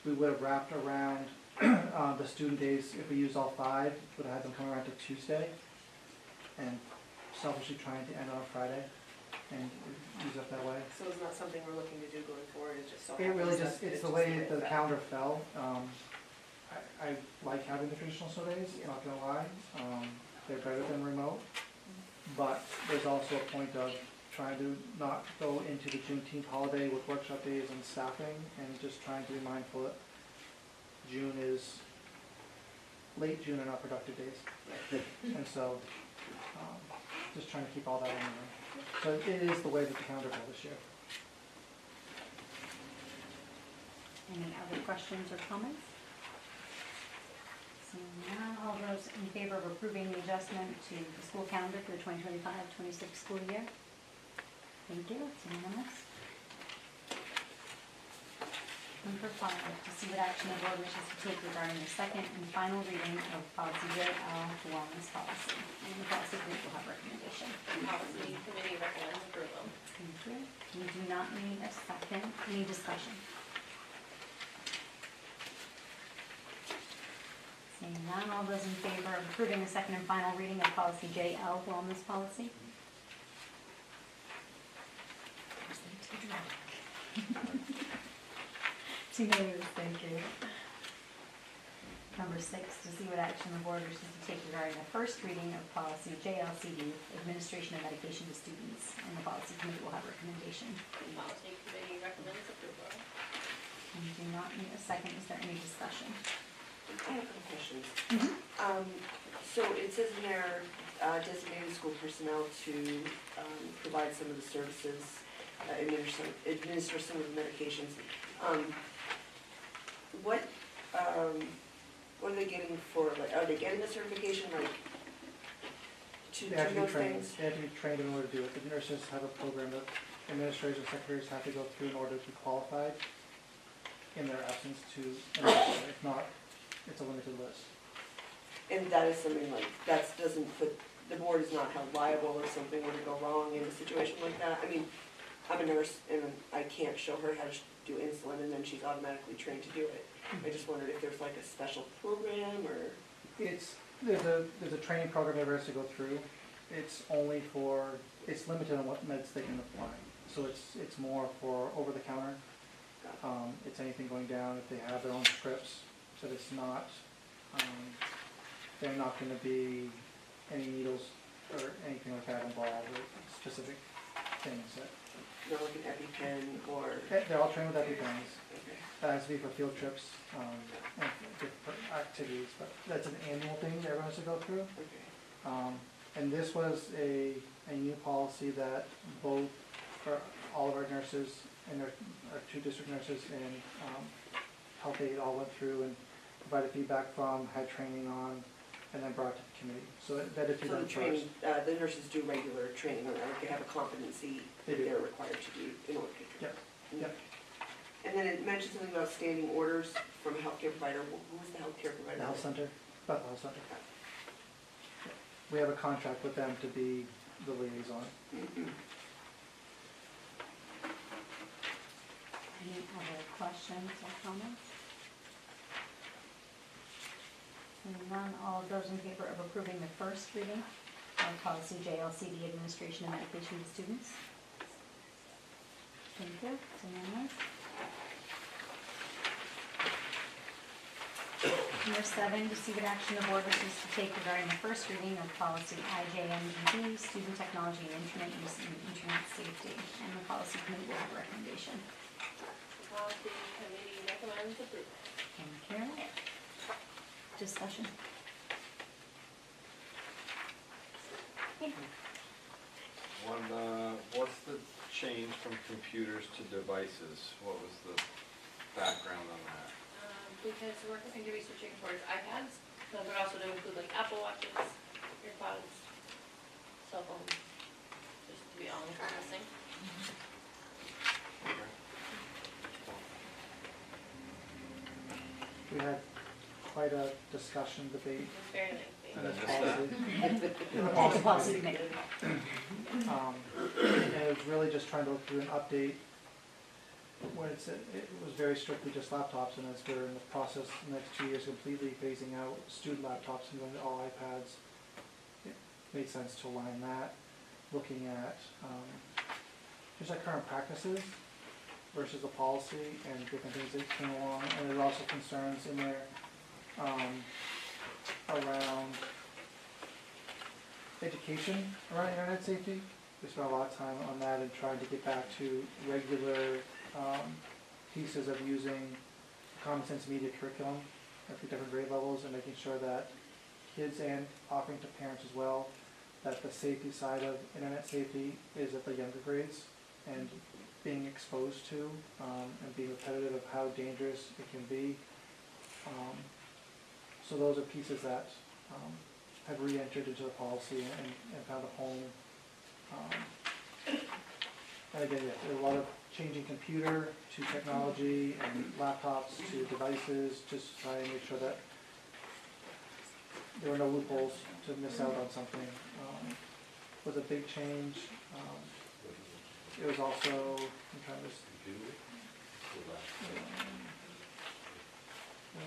we would have wrapped around the student days, if we used all 5, would have had them come around to Tuesday, and selfishly trying to end on a Friday, and use it that way. so it's not something we're looking to do going forward, it's just so It really happens just, that it's it's the just way it the fell. calendar fell. I like having the traditional snow days, not gonna lie. They're better than remote. But there's also a point of trying to not go into the Juneteenth holiday with workshop days and staffing, and just trying to be mindful that June is, late June are not productive days. And so, just trying to keep all that in mind. So it is the way that the calendar fell this year. Any other questions or comments? Seeing none, all those in favor of approving the adjustment to the school calendar for the 2025-26 school year? Thank you, it's unanimous. Number 5, to see what action the board wishes to take regarding the second and final reading of policy JL, wellness policy. And the policy group will have recommendation. Policy committee recommends approval. Thank you. We do not need a second. Any discussion? Seeing none, all those in favor of approving the second and final reading of policy JL, wellness policy? Two noes, thank you. Number 6, to see what action the board wishes to take regarding the first reading of policy JLCD, administration of medication to students, and the policy committee will have recommendation. The policy committee recommends approval. And we do not need a second. Is there any discussion? I have a couple questions. So it says in there, designated school personnel to provide some of the services, administer some of the medications. What are they getting for, like, are they getting a certification, like, to They have do to be those trained, things? they have to be trained in order to do it. The nurses have a program that administrators and secretaries have to go through in order to be qualified in their absence to administer. If not, it's a limited list. And that is something like, that doesn't put, the board is not held liable if something were to go wrong in a situation like that. I mean, I'm a nurse and I can't show her how to do insulin and then she's automatically trained to do it. I just wondered if there's like a special program or? There's a training program everyone has to go through. It's only for, it's limited on what meds they can apply. So it's more for over the counter. It's anything going down if they have their own scripts, so it's not, they're not gonna be any needles or anything like that involved, or specific things that. They're like an EpiPen or? They're all trained with EpiPens. Okay. That has to be for field trips, and different activities, but that's an annual thing that everyone has to go through. Okay. And this was a new policy that both, for all of our nurses nurses and our 2 district nurses and Health Aid all went through and provided feedback from, had training on, and then brought it to the committee. So it vetted through So them the first. training, the nurses do regular training, like they have a competency They that do. they're required to do in order to. Yep, yep. And then it mentioned something about standing orders from a healthcare provider. Who was the healthcare provider? The health center, Bethel Health Center. We have a contract with them to be the liaison. Any other questions or comments? Seeing none, all of those in favor of approving the first reading of policy JLCD administration of medication to students? Thank you, it's unanimous. Number 7, receive an action the board wishes to take regarding the first reading of policy IJMGB, student technology and internet use and internet safety. And the policy committee will have a recommendation. Policy committee recommends approval. Thank you. Discussion. What's the change from computers to devices? What was the background on that? Because we're going to be switching towards iPads, but we're also to include like Apple Watches, earpods, cell phones, just to be all encompassing. We had quite a discussion, debate. It's very lengthy. in this policy. In the Policy policy committee. And it was really just trying to look through an update. When it said, it was very strictly just laptops, and as we're in the process, the next 2 years completely phasing out student laptops and going to all iPads, it made sense to align that, looking at just our current practices versus the policy and different things that came along, and there's also concerns in there around education around internet safety. We spent a lot of time on that and trying to get back to regular pieces of using common sense media curriculum at the different grade levels and making sure that kids and offering to parents as well, that the safety side of internet safety is at the younger grades and being exposed to and being repetitive of how dangerous it can be. So those are pieces that have re-entered into the policy and found a home. And again, yeah, there are a lot of changing computer to technology and laptops to devices, just to try and make sure that there were no loopholes to miss out on something. Was a big change. It was also, I'm trying to,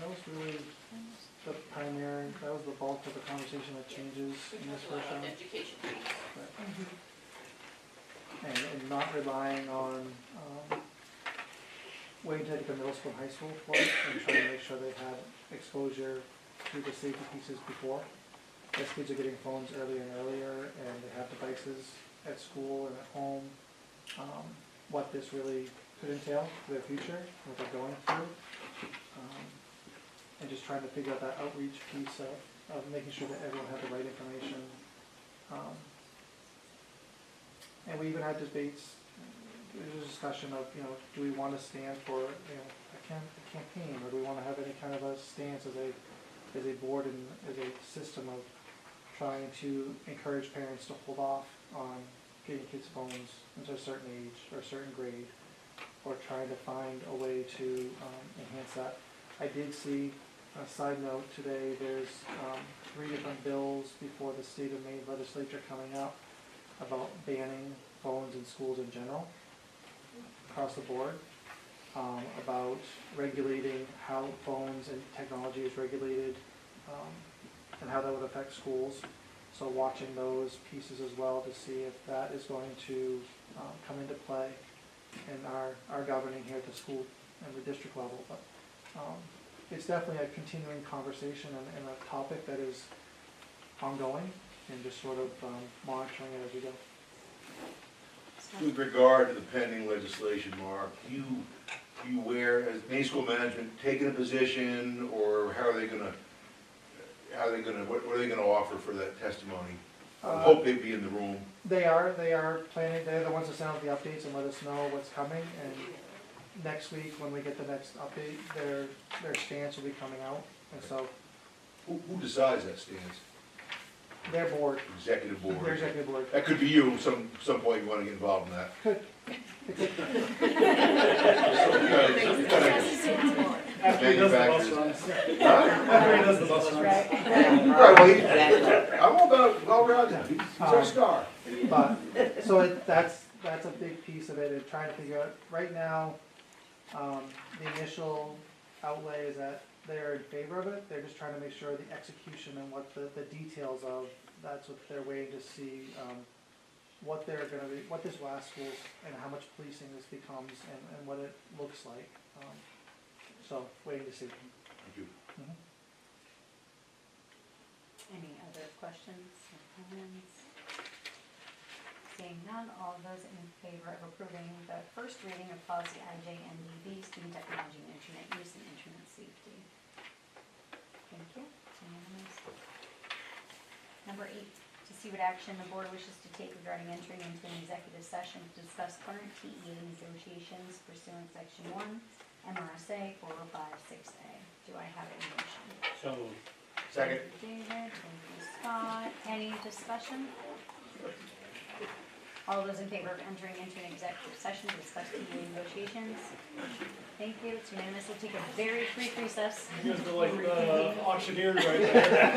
that was really the primary, that was the bulk of the conversation that changes in this version. Education. And not relying on waiting to take a middle school and high school for it, and trying to make sure they've had exposure to the safety pieces before. As kids are getting phones earlier and earlier, and they have devices at school and at home, what this really could entail for their future, what they're going through. And just trying to figure out that outreach piece of making sure that everyone had the right information. And we even had debates, there was a discussion of, do we want to stand for, a campaign, or do we want to have any kind of a stance as a board and as a system of trying to encourage parents to hold off on getting kids phones until a certain age or a certain grade, or trying to find a way to enhance that. I did see, a side note today, there's 3 different bills before the state of Maine legislature coming up about banning phones in schools in general, across the board, about regulating how phones and technology is regulated, and how that would affect schools. So watching those pieces as well to see if that is going to come into play in our governing here at the school and the district level. But it's definitely a continuing conversation and a topic that is ongoing, and just sort of monitoring it as we go. With regard to the pending legislation, Mark, you aware, as Maine School Management, taking a position, or how are they gonna, what are they gonna offer for that testimony? I hope they'd be in the room. They are planning, they're the ones that send out the updates and let us know what's coming, and next week, when we get the next update, their stance will be coming out, and so, Who decides that stance? their board, Executive board? their executive board. That could be you, some point you wanna get involved in that. After he does the bus runs. After he does the bus runs. Right, well, I'm all about, well-rounded, he's our star. But, so that's a big piece of it, and trying to figure out, right now, the initial outlay is that they're in favor of it, they're just trying to make sure the execution and what the details of, that's what they're waiting to see, what they're gonna be, what this will ask schools, and how much policing this becomes, and what it looks like. So, waiting to see. Thank you. Any other questions or comments? Seeing none, all those in favor of approving the first reading of policy IJNDB, student technology and internet use and internet safety. Thank you. Unanimous. Number 8, to see what action the board wishes to take regarding entering into an executive session to discuss current TEA negotiations pursuant to section 1, MRSA 4056A. Do I have a motion? So moved. Second. Thank you, David, thank you, Scott. Any discussion? All those in favor of entering into an executive session to discuss TEA negotiations? Thank you, it's unanimous. We'll take a very brief recess. You guys are like the auctioneers right there.